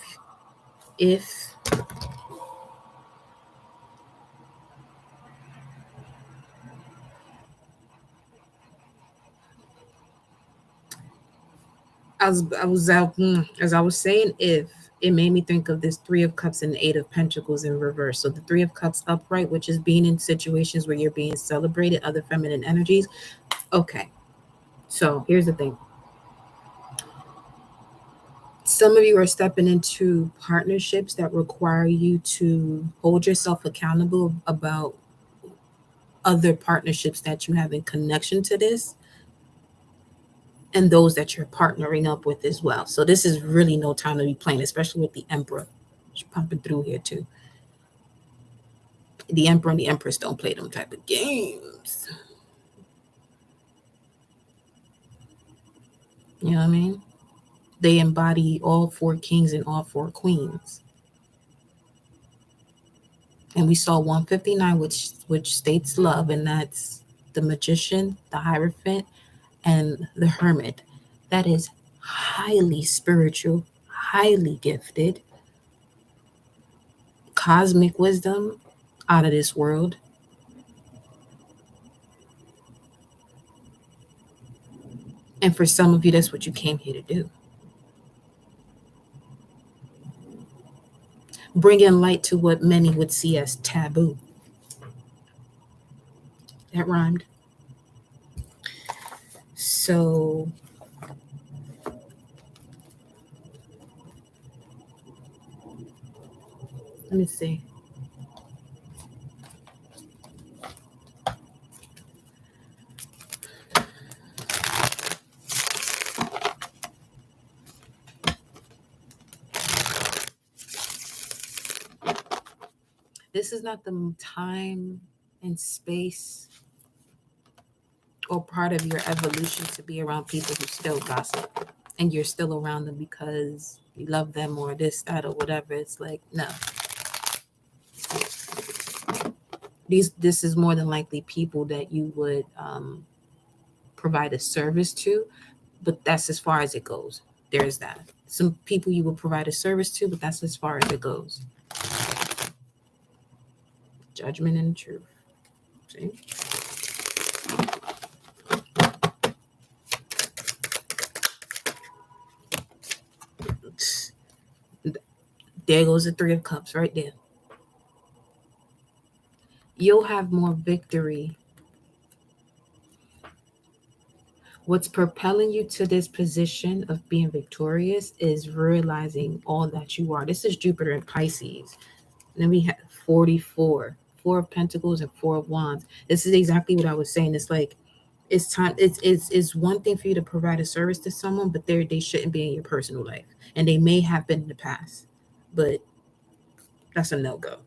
as I was saying, if it made me think of this Three of Cups and Eight of Pentacles in reverse. So the Three of Cups upright, which is being in situations where you're being celebrated, other feminine energies. Okay, so here's the thing. Some of you are stepping into partnerships that require you to hold yourself accountable about other partnerships that you have in connection to this and those that you're partnering up with as well. So this is really no time to be playing, especially with the Emperor. She's pumping through here too. The Emperor and the Empress don't play them type of games. You know what I mean? They embody all four kings and all four queens. And we saw 159, which states love, and that's the Magician, the Hierophant, and the Hermit. That is highly spiritual, highly gifted, cosmic wisdom out of this world. And for some of you, that's what you came here to do. Bringing light to what many would see as taboo. That rhymed. So let me see. This is not the time and space or part of your evolution to be around people who still gossip and you're still around them because you love them or this, that, or whatever. It's like, no. This is more than likely people that you would provide a service to, but that's as far as it goes. There's that. Some people you will provide a service to, but that's as far as it goes. Judgment and truth. See? There goes the Three of Cups right there. You'll have more victory. What's propelling you to this position of being victorious is realizing all that you are. This is Jupiter in Pisces. And then we have 44, Four of Pentacles and Four of Wands. This is exactly what I was saying. It's like, it's time. It's one thing for you to provide a service to someone, but they shouldn't be in your personal life. And they may have been in the past, but that's a no-go.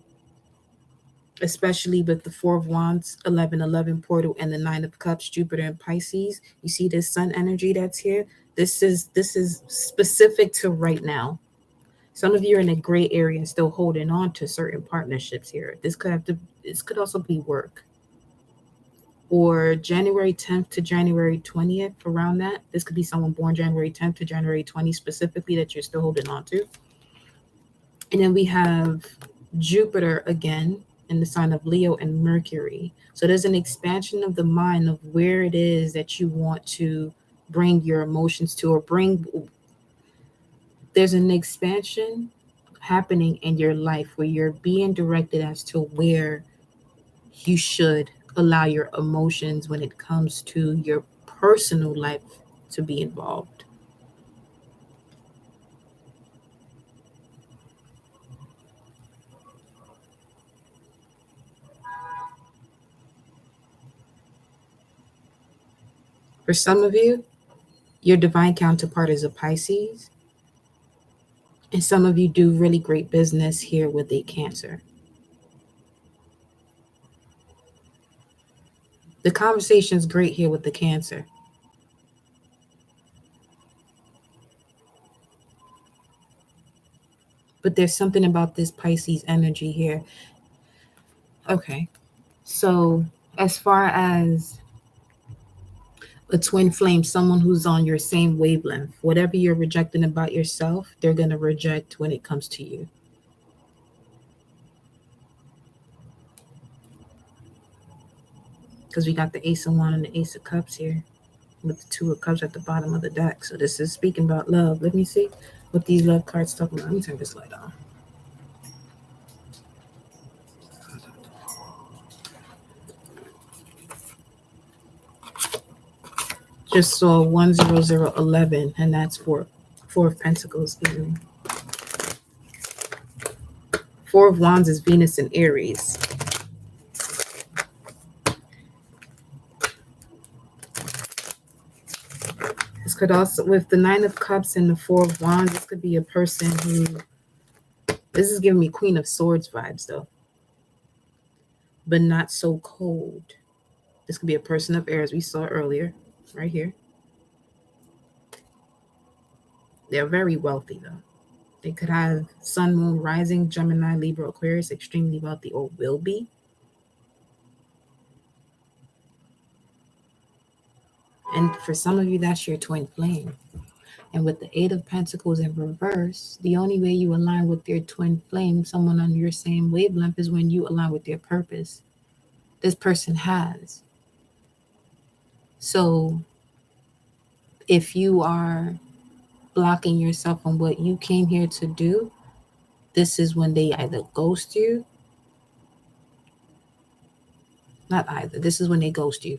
Especially with the Four of Wands, 1111 portal, and the Nine of Cups, Jupiter and Pisces. You see this sun energy that's here? This is specific to right now. Some of you are in a gray area and still holding on to certain partnerships here. This could also be work. Or January 10th to January 20th, around that. This could be someone born January 10th to January 20th specifically that you're still holding on to. And then we have Jupiter again in the sign of Leo and Mercury. So there's an expansion of the mind of where it is that you want to bring your emotions to, or there's an expansion happening in your life where you're being directed as to where you should allow your emotions when it comes to your personal life to be involved. For some of you, your divine counterpart is a Pisces. And some of you do really great business here with a Cancer. The conversation is great here with the Cancer. But there's something about this Pisces energy here. Okay. So as far as a twin flame, someone who's on your same wavelength, whatever you're rejecting about yourself, they're going to reject when it comes to you. Because we got the Ace of Wands and the Ace of Cups here. with the Two of Cups at the bottom of the deck. So this is speaking about love. Let me see what these love cards talking about. Let me turn this light on. Just saw 10011, and that's Four of Pentacles. Excuse me. Four of Wands is Venus and Aries. This could also, with the Nine of Cups and the Four of Wands, this could be a person who, this is giving me Queen of Swords vibes though, but not so cold. This could be a person of air, as we saw earlier, right here. They're very wealthy though. They could have Sun, Moon, Rising, Gemini, Libra, Aquarius, extremely wealthy, or will be. And for some of you, that's your twin flame. And with the Eight of Pentacles in reverse, the only way you align with your twin flame, someone on your same wavelength, is when you align with their purpose. This person has. So if you are blocking yourself on what you came here to do, this is when they either ghost you. Not either. This is when they ghost you.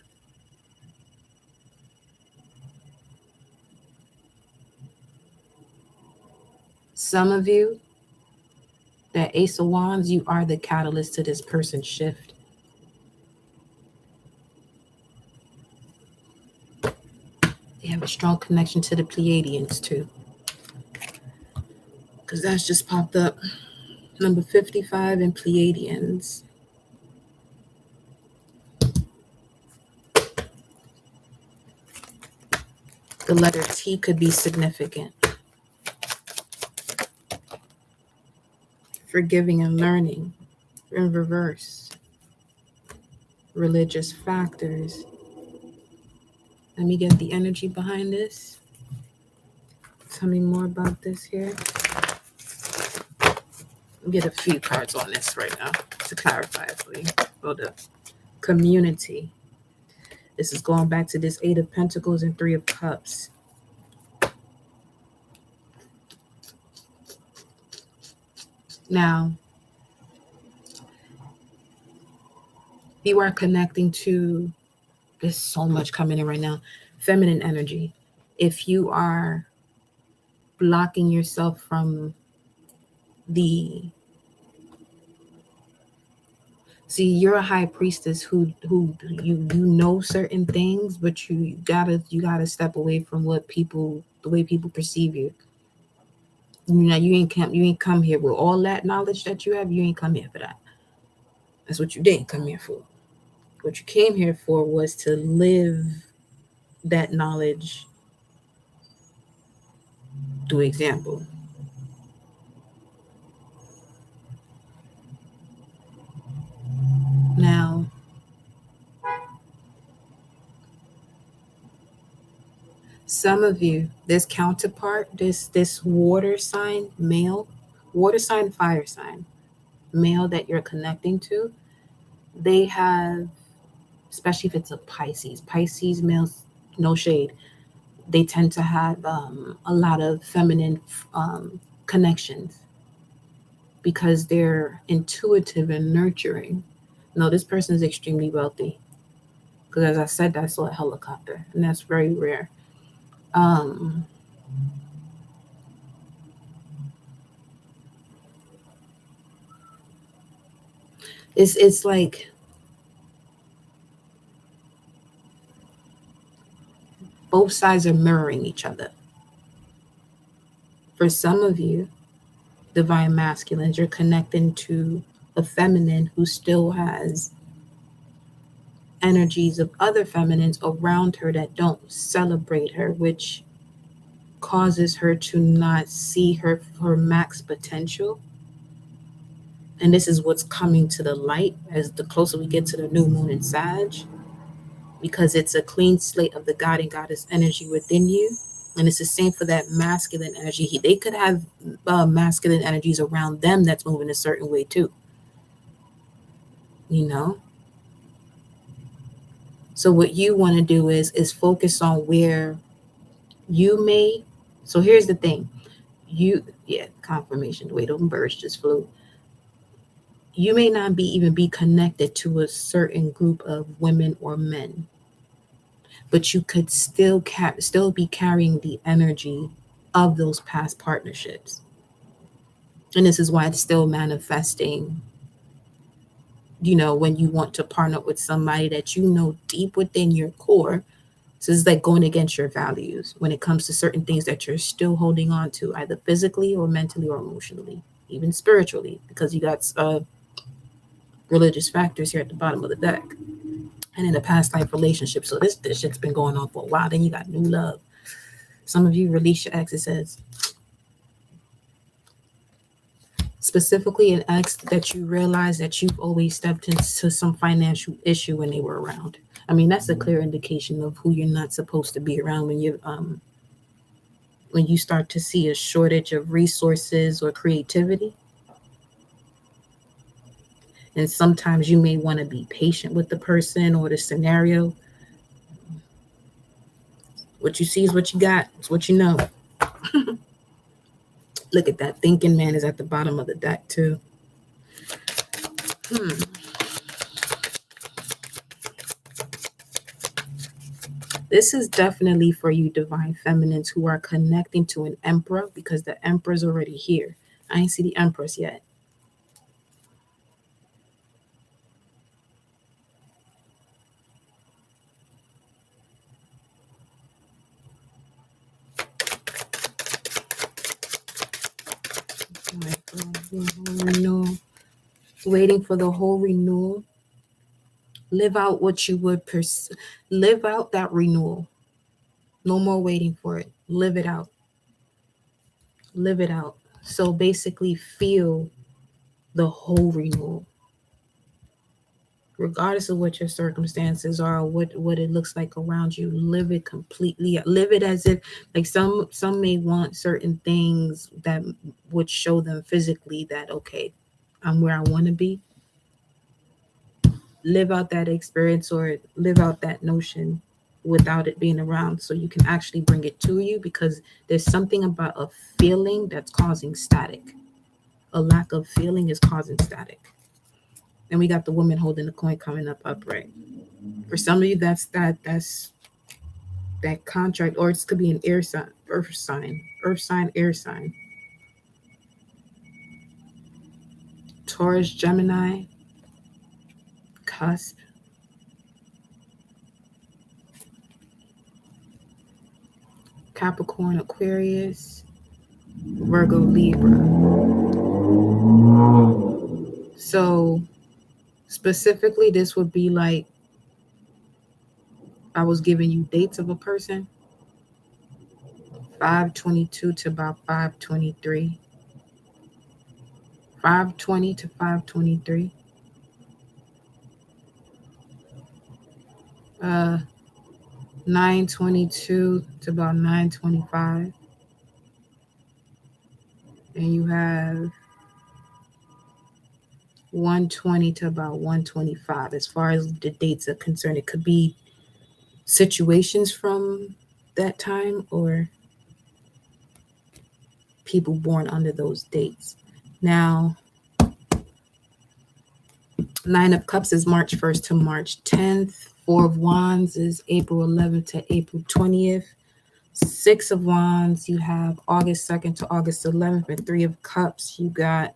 Some of you, that Ace of Wands, you are the catalyst to this person's shift. They have a strong connection to the Pleiadians too, because that's just popped up. Number 55 in Pleiadians. The letter T could be significant. Forgiving and learning in reverse. Religious factors. Let me get the energy behind this. Tell me more about this here. Get a few cards on this right now to clarify it for you. For the community. This is going back to this Eight of Pentacles and Three of Cups. Now, you are connecting to, there's so much coming in right now, feminine energy. If you are blocking yourself from see, you're a high priestess who you know certain things, but you gotta step away from the way people perceive you. You ain't come here with all that knowledge that you have. You ain't come here for that. That's what you didn't come here for. What you came here for was to live that knowledge through example. Now, some of you, this counterpart, this water sign, male, water sign, fire sign, male that you're connecting to, they have, especially if it's a Pisces males, no shade, they tend to have a lot of feminine connections because they're intuitive and nurturing. No, this person is extremely wealthy because, as I said, I saw a helicopter, and that's very rare. It's like both sides are mirroring each other. For some of you, divine masculines, you're connecting to a feminine who still has energies of other feminines around her that don't celebrate her, which causes her to not see her max potential. And this is what's coming to the light as the closer we get to the new moon in Sag, because it's a clean slate of the God and Goddess energy within you. And it's the same for that masculine energy. They could have masculine energies around them that's moving a certain way too. You know? So what you want to do is focus on where you may. So here's the thing. Confirmation. Wait, open birds just flew. You may not even be connected to a certain group of women or men, but you could still be carrying the energy of those past partnerships. And this is why it's still manifesting, when you want to partner with somebody that you know deep within your core. So it's like going against your values when it comes to certain things that you're still holding on to, either physically or mentally or emotionally, even spiritually, because you got religious factors here at the bottom of the deck. And in a past life relationship. So this shit's been going on for a while. Then you got new love. Some of you release your ex. It says specifically an ex that you realize that you've always stepped into some financial issue when they were around. I mean, that's a clear indication of who you're not supposed to be around when you start to see a shortage of resources or creativity. And sometimes you may want to be patient with the person or the scenario. What you see is what you got. It's what you know. Look at that. Thinking man is at the bottom of the deck too. Hmm. This is definitely for you divine feminines who are connecting to an emperor, because the emperor's already here. I ain't see the empress yet. Renewal. Waiting for the whole renewal. Live out what you would live out that renewal. No more waiting for it. Live it out. Live it out. So basically feel the whole renewal, regardless of what your circumstances are, what it looks like around you. Live it completely. Live it as if, like, some may want certain things that would show them physically that, okay, I'm where I want to be. Live out that experience or live out that notion without it being around, so you can actually bring it to you, because there's something about a feeling that's causing static. A lack of feeling is causing static. And we got the woman holding the coin coming up upright. For some of you, that's that contract, or it could be an air sign, earth sign, air sign. Taurus, Gemini, cusp. Capricorn, Aquarius, Virgo, Libra. So specifically, this would be like I was giving you dates of a person, 522 to about 523. 520 to 523. 922 to about 925. And you have 120 to about 125. As far as the dates are concerned, it could be situations from that time or people born under those dates. Now, Nine of Cups is March 1st to March 10th. Four of Wands is April 11th to April 20th. Six of Wands, you have August 2nd to August 11th. And Three of Cups, you got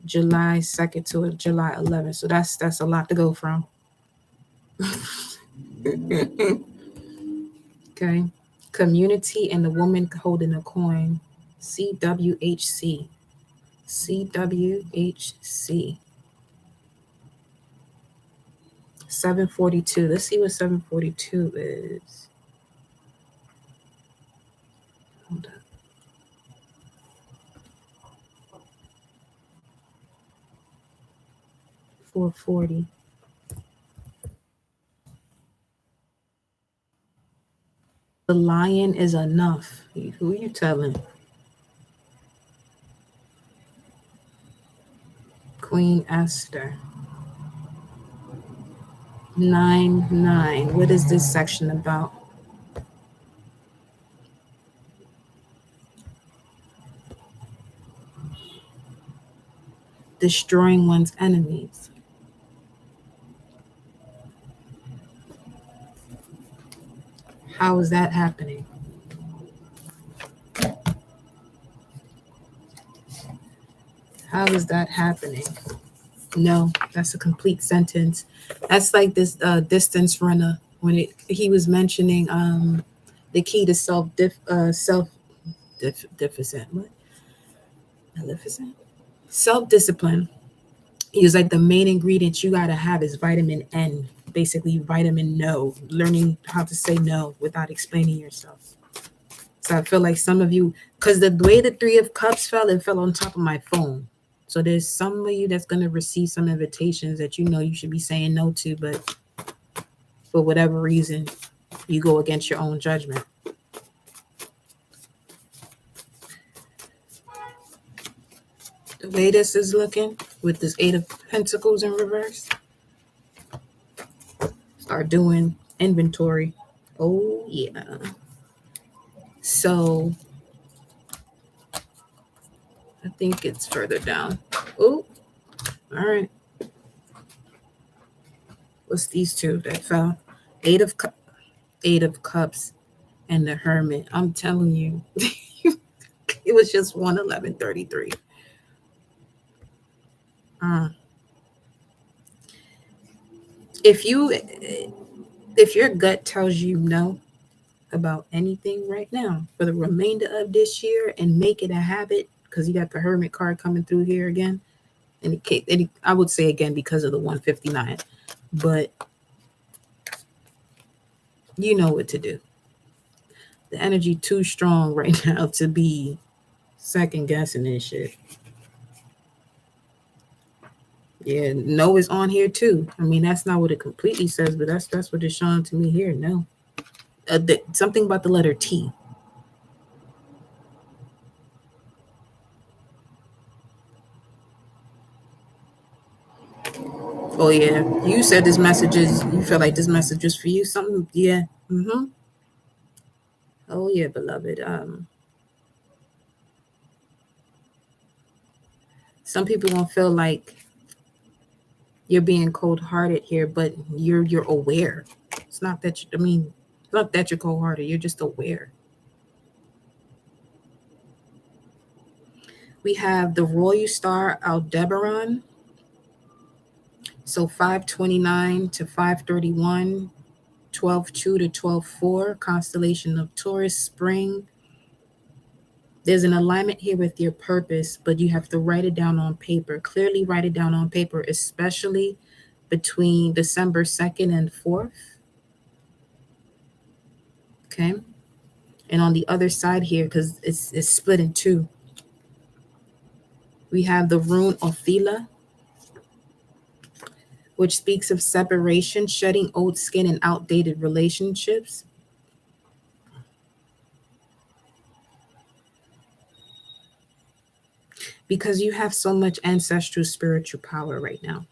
July 2nd to July 11th. So that's a lot to go from. Okay. Community and the woman holding a coin. CWHC. CWHC. 742. Let's see what 742 is. Hold up. 440. The lion is enough. Who are you telling? Queen Esther. 9:9. What is this section about? Destroying one's enemies. How is that happening? How is that happening? No, that's a complete sentence. That's like this distance runner when he was mentioning the key to deficient what maleficent self discipline. He was like the main ingredient you gotta have is vitamin N, basically vitamin no, learning how to say no without explaining yourself. So I feel like some of you, because the way the Three of Cups fell, it fell on top of my phone. So there's some of you that's gonna receive some invitations that you know you should be saying no to, but for whatever reason, you go against your own judgment. The way this is looking with this Eight of Pentacles in reverse, start doing inventory. Oh yeah. So I think it's further down. Oh, all right. What's these two that fell? Eight of Cups, and the Hermit. I'm telling you, it was just 111.33. If your gut tells you no about anything right now for the remainder of this year and make it a habit, because you got the Hermit card coming through here again, and I would say again because of the 159, but you know what to do. The energy too strong right now to be second guessing this shit. Yeah, no is on here too. I mean, that's not what it completely says, but that's what it's showing to me here. No, something about the letter T. Oh yeah, you said this message is. You feel like this message is for you. Something. Yeah. Oh yeah, beloved. Some people won't feel like you're being cold-hearted here, but you're aware. It's not that you, I mean, it's not that you're cold-hearted. You're just aware. We have the Royal Star Aldebaran. So 529 to 531, 12:2 to 12:4, constellation of Taurus, spring. There's an alignment here with your purpose, but you have to write it down on paper. Clearly write it down on paper, especially between December 2nd and 4th. Okay. And on the other side here, because it's split in two, we have the rune Othila, which speaks of separation, shedding old skin and outdated relationships. Because you have so much ancestral spiritual power right now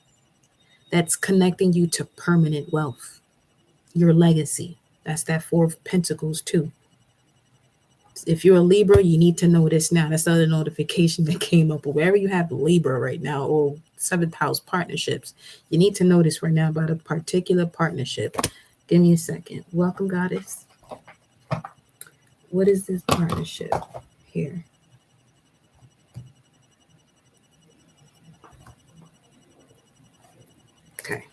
that's connecting you to permanent wealth, your legacy. That's that Four of Pentacles too. If you're a Libra, you need to know this now. That's another notification that came up. But wherever you have Libra right now, or seventh house partnerships, you need to know this right now about a particular partnership. Give me a second. Welcome, Goddess. What is this partnership here? Okay.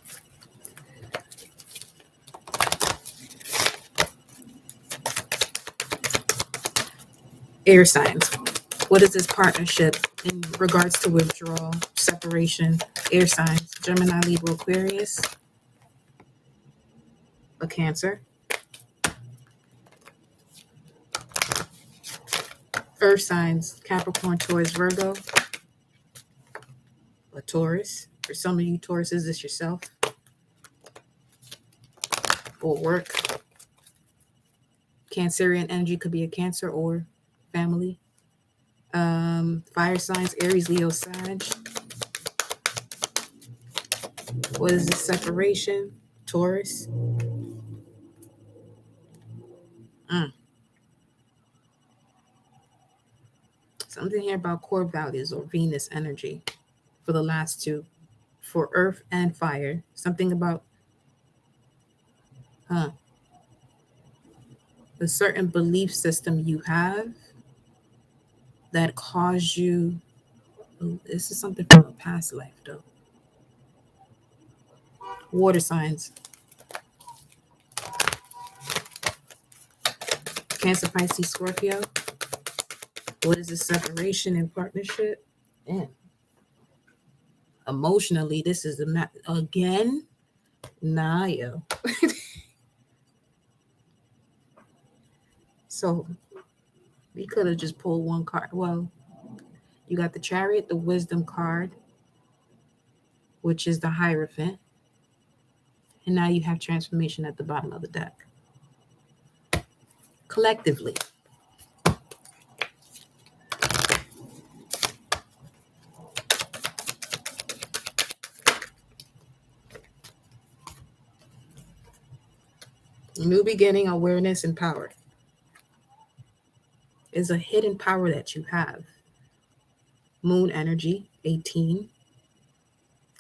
Air signs. What is this partnership in regards to withdrawal, separation? Air signs. Gemini, Libra, Aquarius. A Cancer. Earth signs. Capricorn, Taurus, Virgo. A Taurus. For some of you Taurus, is this yourself? Or work? Cancerian energy could be a Cancer or family. Fire signs, Aries, Leo, Sag. What is this separation? Taurus. Something here about core values or Venus energy for the last two, for earth and fire. Something about a certain belief system you have that caused you. Oh, this is something from a past life, though. Water signs. Cancer, Pisces, Scorpio. What is the separation and partnership? And emotionally, this is again. Nah, yo. So we could have just pulled one card. Well, you got the Chariot, the Wisdom card, which is the Hierophant. And now you have transformation at the bottom of the deck. Collectively. New beginning, awareness, and power is a hidden power that you have. Moon energy, 18.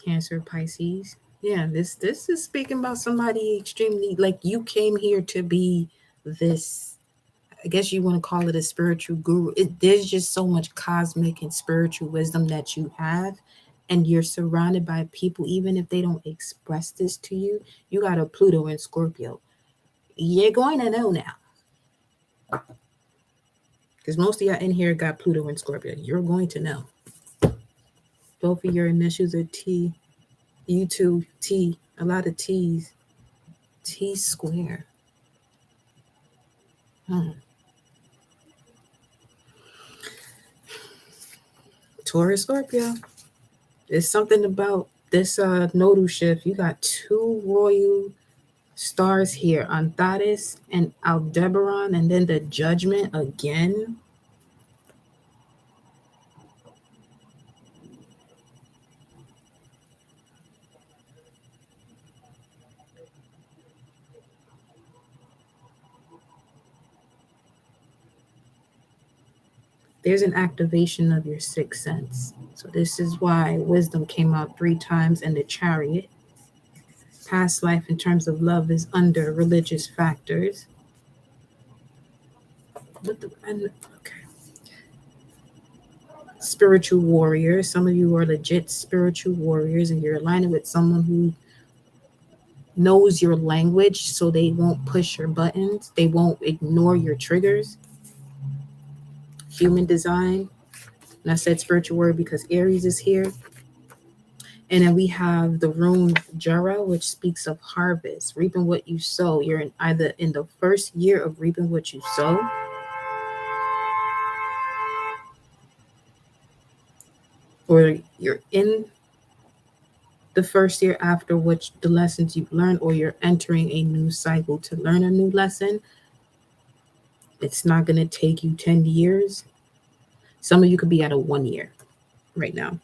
Cancer, Pisces. Yeah, this is speaking about somebody extremely, like, you came here to be this, I guess you want to call it a spiritual guru. There's just so much cosmic and spiritual wisdom that you have, and you're surrounded by people, even if they don't express this to you. You got a Pluto in Scorpio. You're going to know now. Because most of y'all in here got Pluto in Scorpio. You're going to know. Both of your initials are T. You two, T. A lot of T's. T square. Taurus, Scorpio. There's something about this nodal shift. You got two royal stars here, Antares and Aldebaran, and then the Judgment again. There's an activation of your sixth sense. So this is why wisdom came out 3 times in the Chariot. Past life in terms of love is under religious factors. Okay. Spiritual warriors. Some of you are legit spiritual warriors, and you're aligning with someone who knows your language, so they won't push your buttons. They won't ignore your triggers. Human design. And I said spiritual warrior because Aries is here. And then we have the rune Jara, which speaks of harvest, reaping what you sow. You're either in the first year of reaping what you sow, or you're in the first year after which the lessons you've learned, or you're entering a new cycle to learn a new lesson. It's not going to take you 10 years. Some of you could be at a 1 year right now,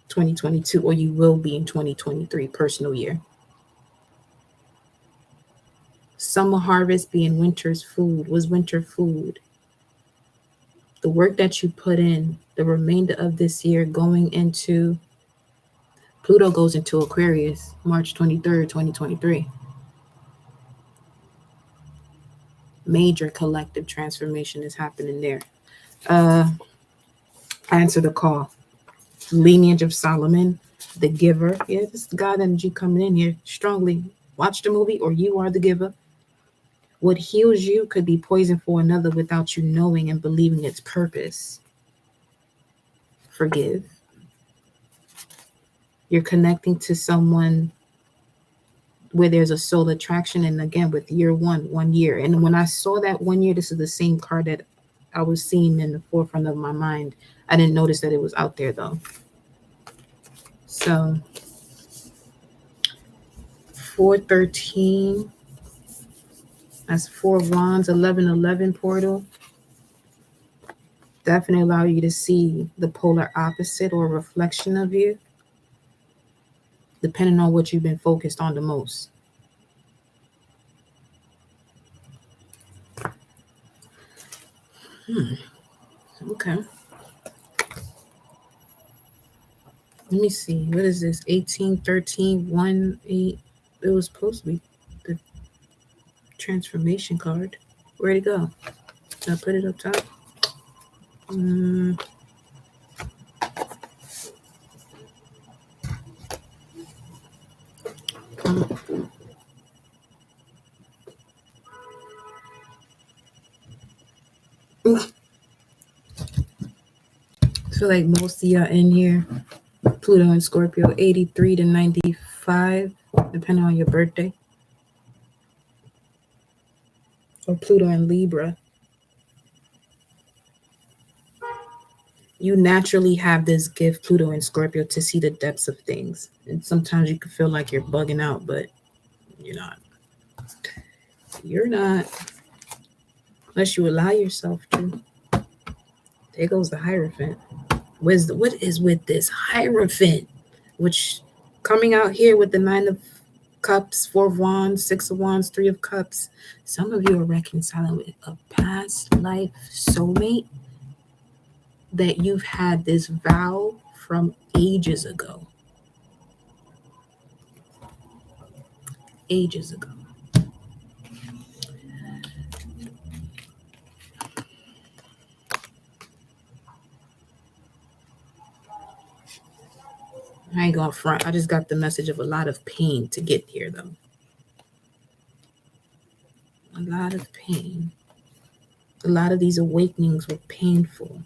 2022, or you will be in 2023, personal year. Summer harvest being winter's food was winter food. The work that you put in, the remainder of this year going into, Pluto goes into Aquarius, March 23rd, 2023. Major collective transformation is happening there. Answer the call. Lineage of Solomon, the giver. Yeah, this is the God energy coming in here strongly. Watch the movie, or you are the giver. What heals you could be poison for another without you knowing and believing its purpose. Forgive. You're connecting to someone where there's a soul attraction, and again with year 1 year. And when I saw that 1 year, this is the same card that I was seeing in the forefront of my mind. I didn't notice that it was out there though. So 413, that's 4 of Wands, 1111 portal. Definitely allow you to see the polar opposite or reflection of you, depending on what you've been focused on the most. Okay. Let me see. What is this? 181318. It was supposed to be the transformation card. Where'd it go? Did I put it up top? Mm, I feel like most of y'all in here, Pluto and Scorpio, 83 to 95, depending on your birthday. Or Pluto and Libra. You naturally have this gift, Pluto and Scorpio, to see the depths of things. And sometimes you can feel like you're bugging out, but you're not. You're not. Unless you allow yourself to. There goes the Hierophant. What is with this Hierophant? Which coming out here with the Nine of Cups, Four of Wands, Six of Wands, Three of Cups. Some of you are reconciling with a past life soulmate that you've had this vow from ages ago. Ages ago. I ain't going front. I just got the message of a lot of pain to get here, though. A lot of pain. A lot of these awakenings were painful.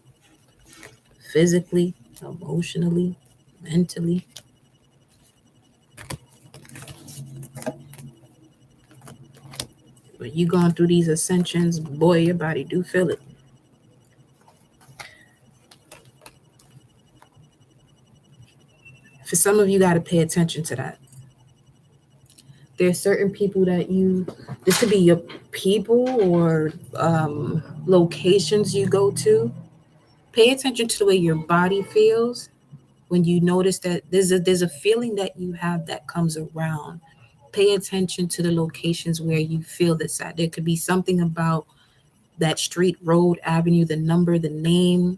Physically, emotionally, mentally. But you going through these ascensions, boy, your body do feel it. For some of you, got to pay attention to that. There's certain people that this could be your people or locations you go to. Pay attention to the way your body feels when you notice that there's a feeling that you have that comes around. Pay attention to the locations where you feel this at. There could be something about that street, road, avenue, the number, the name.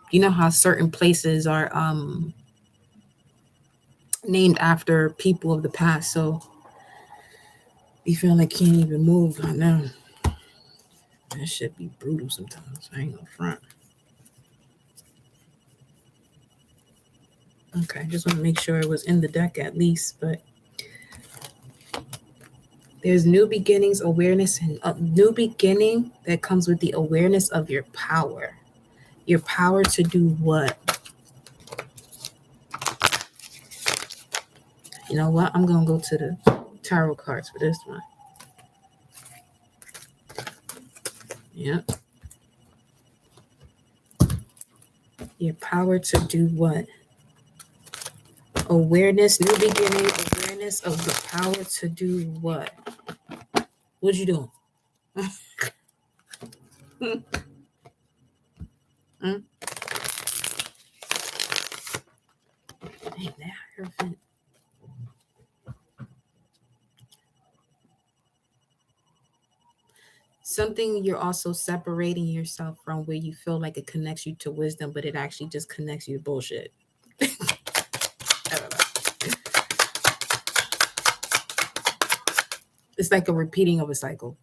You know how certain places are named after people of the past. So you feel like can't even move. I know. That should be brutal sometimes. I ain't gonna front. Okay, just want to make sure it was in the deck at least, but there's new beginnings, awareness, and a new beginning that comes with the awareness of your power. Your power to do what? You know what? I'm going to go to the tarot cards for this one. Yep. Your power to do what? Awareness, new beginning, awareness of the power to do what? What you doing? Hmm? Dang, that hurt. Something you're also separating yourself from where you feel like it connects you to wisdom, but it actually just connects you to bullshit. I don't know. It's like a repeating of a cycle.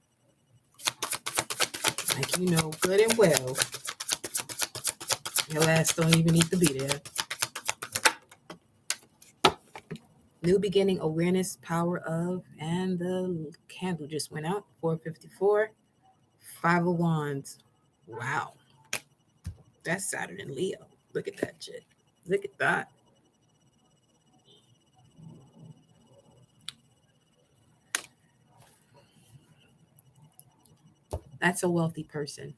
Like you know good and well, your ass don't even need to be there. New beginning, awareness, power of, and the candle just went out. 454, 5 of Wands. Wow. That's Saturn and Leo. Look at that shit. Look at that. That's a wealthy person.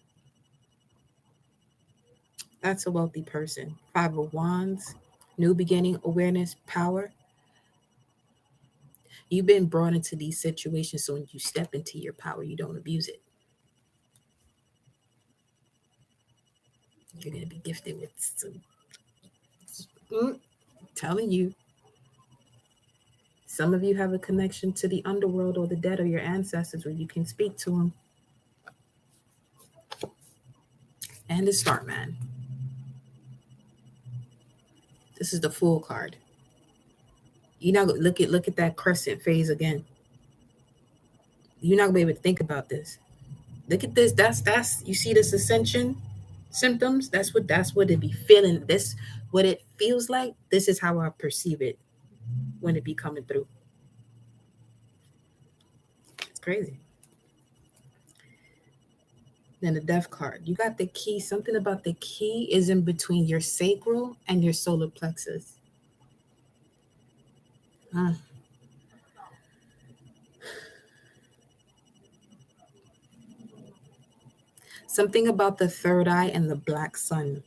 That's a wealthy person. 5 of Wands, new beginning, awareness, power. You've been brought into these situations so when you step into your power, you don't abuse it. You're going to be gifted with some. Telling you. Some of you have a connection to the underworld or the dead or your ancestors where you can speak to them. and the Star Man. This is the Fool card. You now look at that crescent phase again. You're not gonna be able to think about this. Look at this. That's you see this ascension symptoms. That's what it be feeling. This what it feels like. This is how I perceive it when it be coming through. It's crazy. Then the Death card. You got the key. Something about the key is in between your sacral and your solar plexus. Uh, Something about the third eye and the black sun.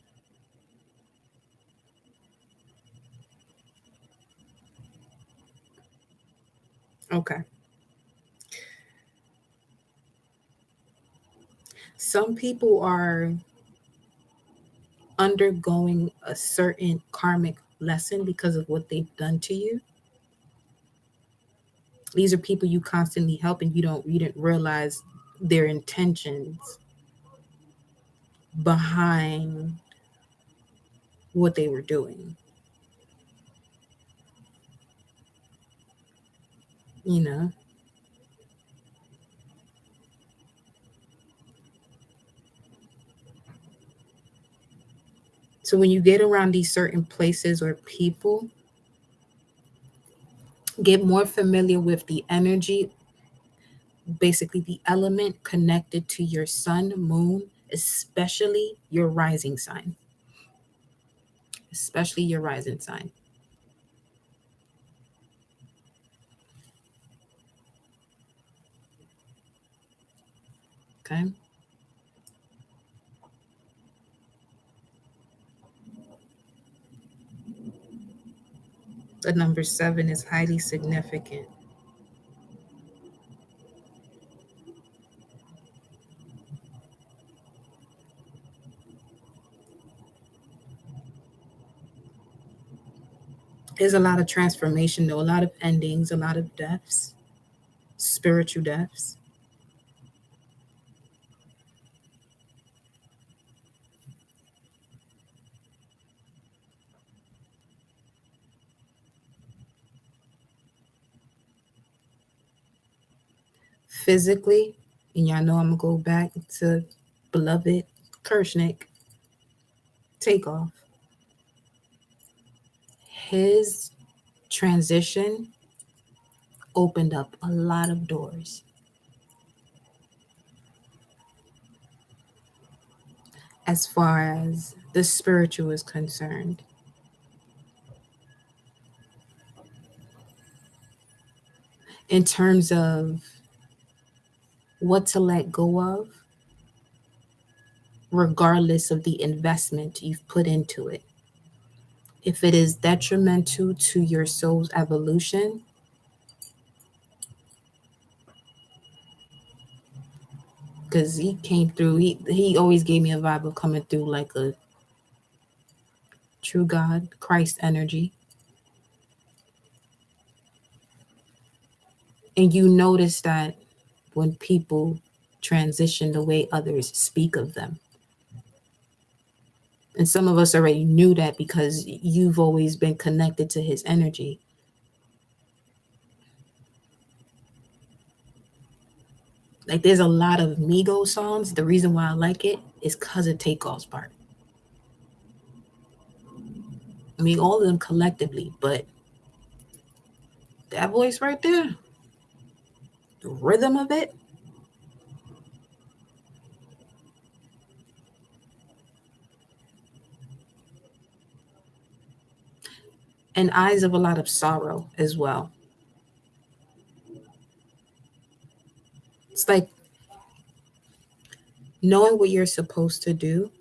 Okay. Some people are undergoing a certain karmic lesson because of what they've done to you. These are people you constantly help and you didn't realize their intentions behind what they were doing. You know? So when you get around these certain places or people, get more familiar with the energy, basically the element connected to your sun, moon, especially your rising sign. Especially your rising sign. Okay? The number 7 is highly significant. There's a lot of transformation, though, a lot of endings, a lot of deaths, spiritual deaths. Physically, and y'all know I'm gonna go back to beloved Kershnik, Takeoff. His transition opened up a lot of doors. As far as the spiritual is concerned. In terms of what to let go of, regardless of the investment you've put into it. If it is detrimental to your soul's evolution, because he came through, he always gave me a vibe of coming through like a true God, Christ energy. And you notice that when people transition the way others speak of them. And some of us already knew that because you've always been connected to his energy. Like there's a lot of Migos songs. The reason why I like it is because of Takeoff's part. I mean, all of them collectively, but that voice right there, the rhythm of it, and eyes of a lot of sorrow as well. It's like knowing what you're supposed to do,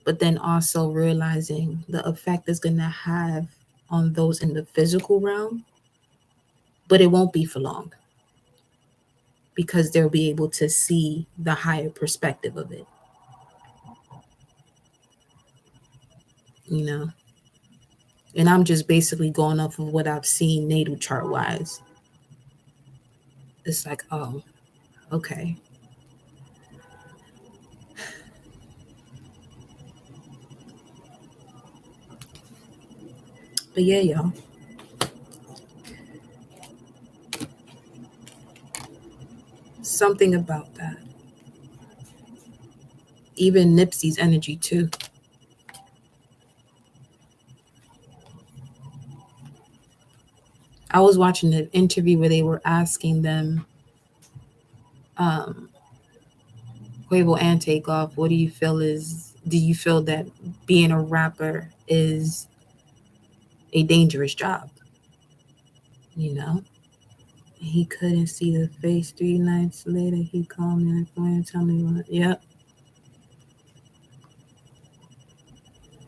but then also realizing the effect it's going to have on those in the physical realm, but it won't be for long because they'll be able to see the higher perspective of it, you know? And I'm just basically going off of what I've seen natal chart wise. It's like, oh, okay. But yeah, y'all. Something about that. Even Nipsey's energy too. I was watching an interview where they were asking them, um, Quavo and Takeoff, what do you feel is, do you feel that being a rapper is a dangerous job? You know? He couldn't see the face 3 nights later. He called me on the phone and told me what. Yep.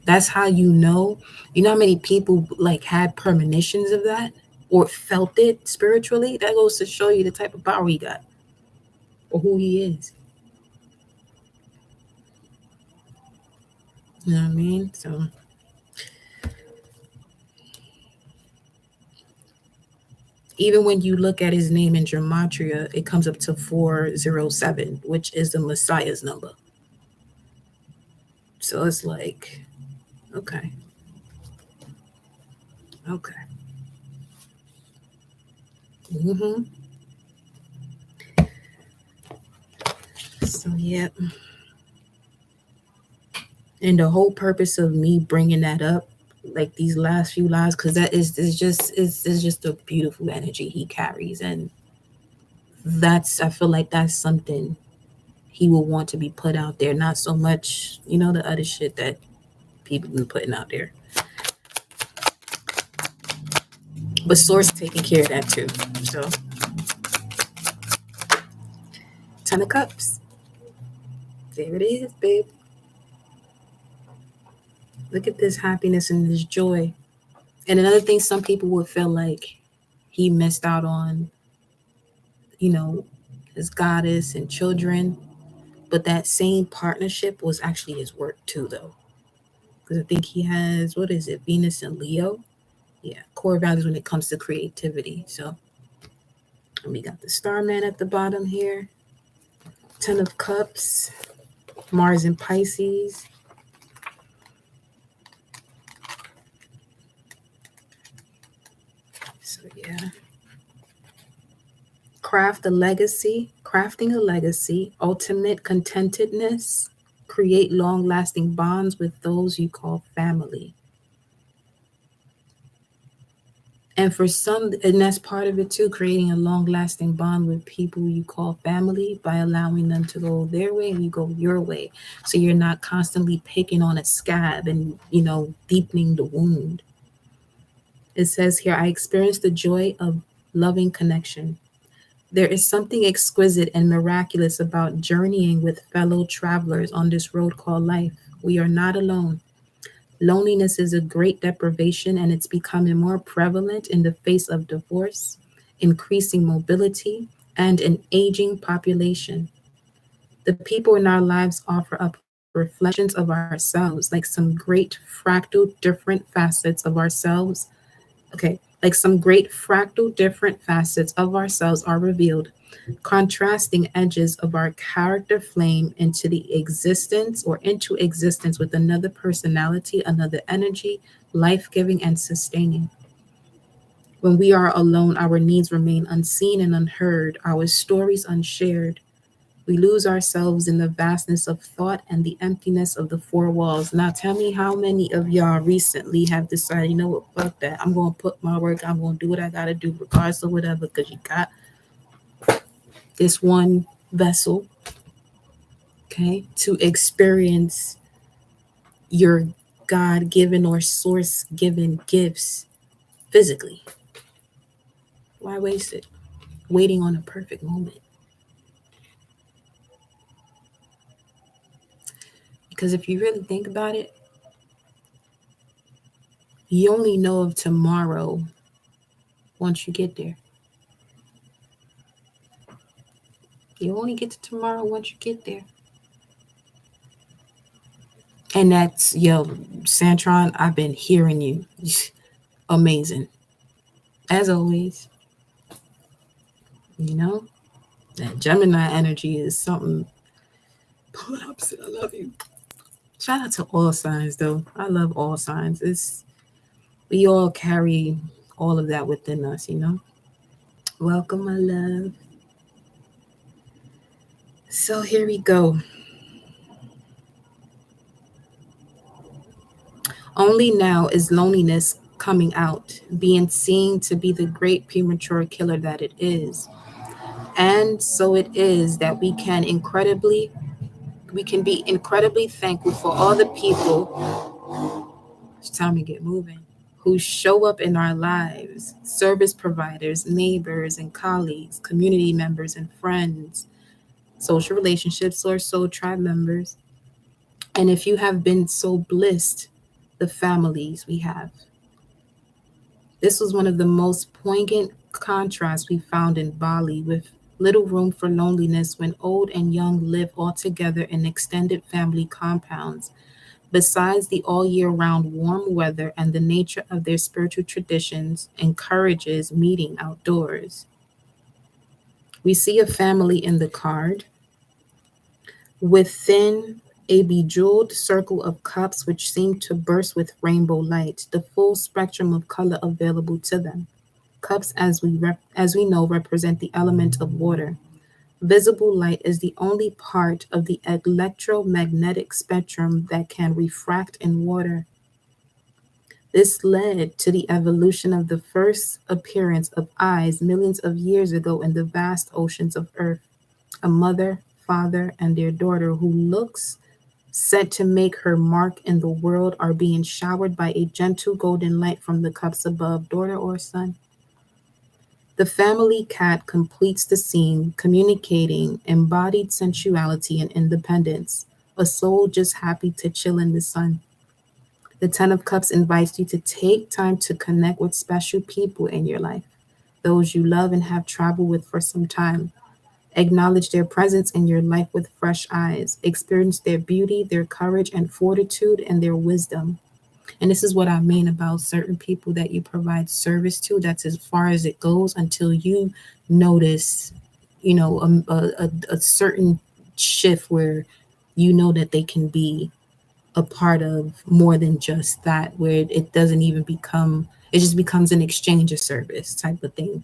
That's how you know. You know how many people like had premonitions of that or felt it spiritually? That goes to show you the type of power he got or who he is. You know what I mean? So even when you look at his name in Gematria, it comes up to 407, which is the Messiah's number. So it's like, okay, okay. hmm So, yeah. And the whole purpose of me bringing that up, like these last few lives, because that is just a beautiful energy he carries. And I feel like that's something he will want to be put out there, not so much, the other shit that people been putting out there. But Source taking care of that too. So 10 of Cups. There it is, babe. Look at this happiness and this joy. And another thing, some people would feel like he missed out on, you know, his goddess and children. But that same partnership was actually his work too, though. Because I think he has, what is it, Venus and Leo? Yeah, core values when it comes to creativity. So we got the Starman at the bottom here. 10 of Cups, Mars and Pisces. So yeah. Crafting a legacy, ultimate contentedness, create long lasting bonds with those you call family. And for some, and that's part of it too, creating a long lasting bond with people you call family by allowing them to go their way and you go your way. So you're not constantly picking on a scab and, deepening the wound. It says here, I experienced the joy of loving connection. There is something exquisite and miraculous about journeying with fellow travelers on this road called life. We are not alone. Loneliness is a great deprivation and it's becoming more prevalent in the face of divorce, increasing mobility, and an aging population. The people in our lives offer up reflections of ourselves, like some great fractal different facets of ourselves. Okay, like some great fractal different facets of ourselves are revealed, contrasting edges of our character flame into existence with another personality, another energy, life giving and sustaining. When we are alone, our needs remain unseen and unheard, our stories unshared. We lose ourselves in the vastness of thought and the emptiness of the four walls. Now, tell me how many of y'all recently have decided, you know what, fuck that. I'm going to put my work, I'm going to do what I got to do, regardless of whatever, because you got this one vessel, okay, to experience your God given or source given gifts physically. Why waste it? Waiting on a perfect moment. Because if you really think about it, you only know of tomorrow once you get there. You only get to tomorrow once you get there. And that's, yo, Santron, I've been hearing you. Amazing. As always, you know, that Gemini energy is something. Pull up, I love you. Shout out to all signs, though. I love all signs. We all carry all of that within us, you know? Welcome, my love. So here we go. Only now is loneliness coming out, being seen to be the great premature killer that it is. And so it is that we can be incredibly thankful for all the people, it's time to get moving, who show up in our lives, service providers, neighbors and colleagues, community members and friends, social relationships or soul tribe members. And if you have been so blessed, the families we have. This was one of the most poignant contrasts we found in Bali, with little room for loneliness when old and young live all together in extended family compounds. Besides, the all year round warm weather and the nature of their spiritual traditions encourages meeting outdoors. We see a family in the card within a bejeweled circle of cups which seem to burst with rainbow light, the full spectrum of color available to them. Cups, as we know, represent the element of water. Visible light is the only part of the electromagnetic spectrum that can refract in water. This led to the evolution of the first appearance of eyes millions of years ago in the vast oceans of Earth. A mother, father, and their daughter who looks set to make her mark in the world are being showered by a gentle golden light from the cups above, daughter or son. The family cat completes the scene, communicating embodied sensuality and independence, a soul just happy to chill in the sun. The Ten of Cups invites you to take time to connect with special people in your life, those you love and have traveled with for some time. Acknowledge their presence in your life with fresh eyes. Experience their beauty, their courage and fortitude, and their wisdom. And this is what I mean about certain people that you provide service to. That's as far as it goes until you notice, you know, a certain shift where you know that they can be a part of more than just that, where it doesn't even become, it just becomes an exchange of service type of thing.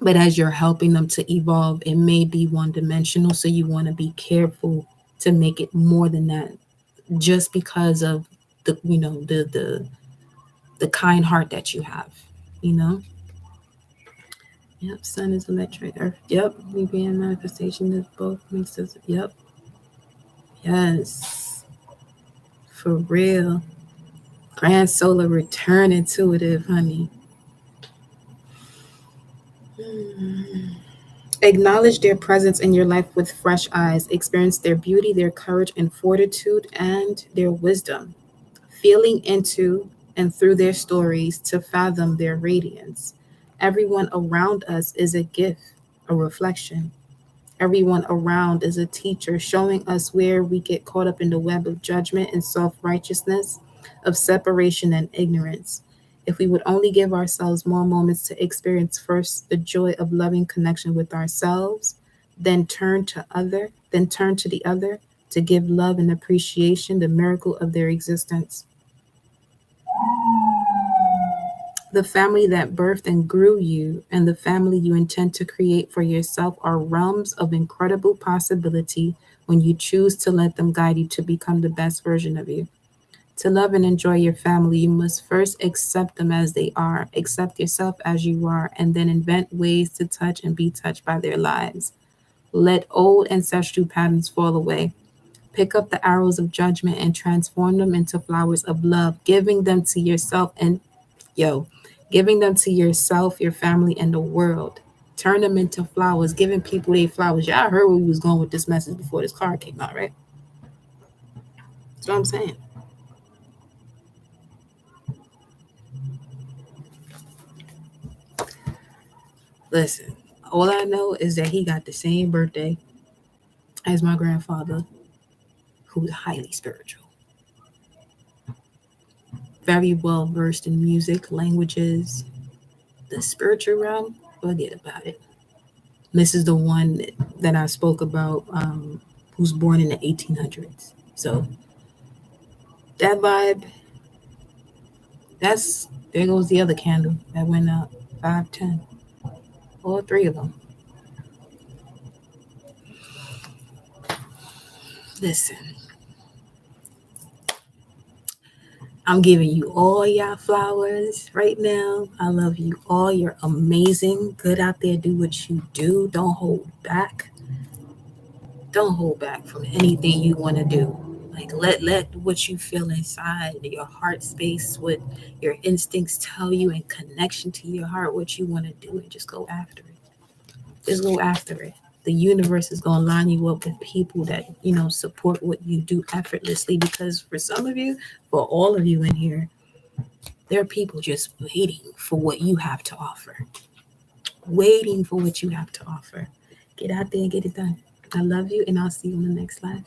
But as you're helping them to evolve, it may be one dimensional. So you want to be careful to make it more than that, just because of the, you know, the kind heart that you have, you know. Yep, sun is electric, earth, yep, we being manifestation is both makes us, yep, yes, for real. Grand solar return intuitive, honey. Hmm. Acknowledge their presence in your life with fresh eyes. Experience their beauty, their courage and fortitude, and their wisdom. Feeling into and through their stories to fathom their radiance. Everyone around us is a gift, a reflection. Everyone around is a teacher, showing us where we get caught up in the web of judgment and self righteousness, of separation and ignorance. If we would only give ourselves more moments to experience first the joy of loving connection with ourselves, then turn to the other to give love and appreciation, the miracle of their existence. The family that birthed and grew you and the family you intend to create for yourself are realms of incredible possibility when you choose to let them guide you to become the best version of you. To love and enjoy your family, you must first accept them as they are, accept yourself as you are, and then invent ways to touch and be touched by their lives. Let old ancestral patterns fall away. Pick up the arrows of judgment and transform them into flowers of love, giving them to yourself and yo, giving them to yourself, your family, and the world. Turn them into flowers, giving people their flowers. Y'all heard where we was going with this message before this card came out, right? That's what I'm saying. Listen, all I know is that he got the same birthday as my grandfather, who's highly spiritual, very well versed in music, languages, the spiritual realm. Forget about it. This is the one that I spoke about, who's born in the 1800s. So that vibe, There goes the other candle that went up 510. All three of them. Listen, I'm giving you all y'all flowers right now. I love you all. You're amazing. Good out there. Do what you do. Don't hold back. Don't hold back from anything you want to do. Like let what you feel inside your heart space, what your instincts tell you in connection to your heart, what you want to do, and just go after it. Just go after it. The universe is going to line you up with people that support what you do effortlessly, because for some of you, for all of you in here, there are people just waiting for what you have to offer. Waiting for what you have to offer. Get out there and get it done. I love you, and I'll see you in the next live.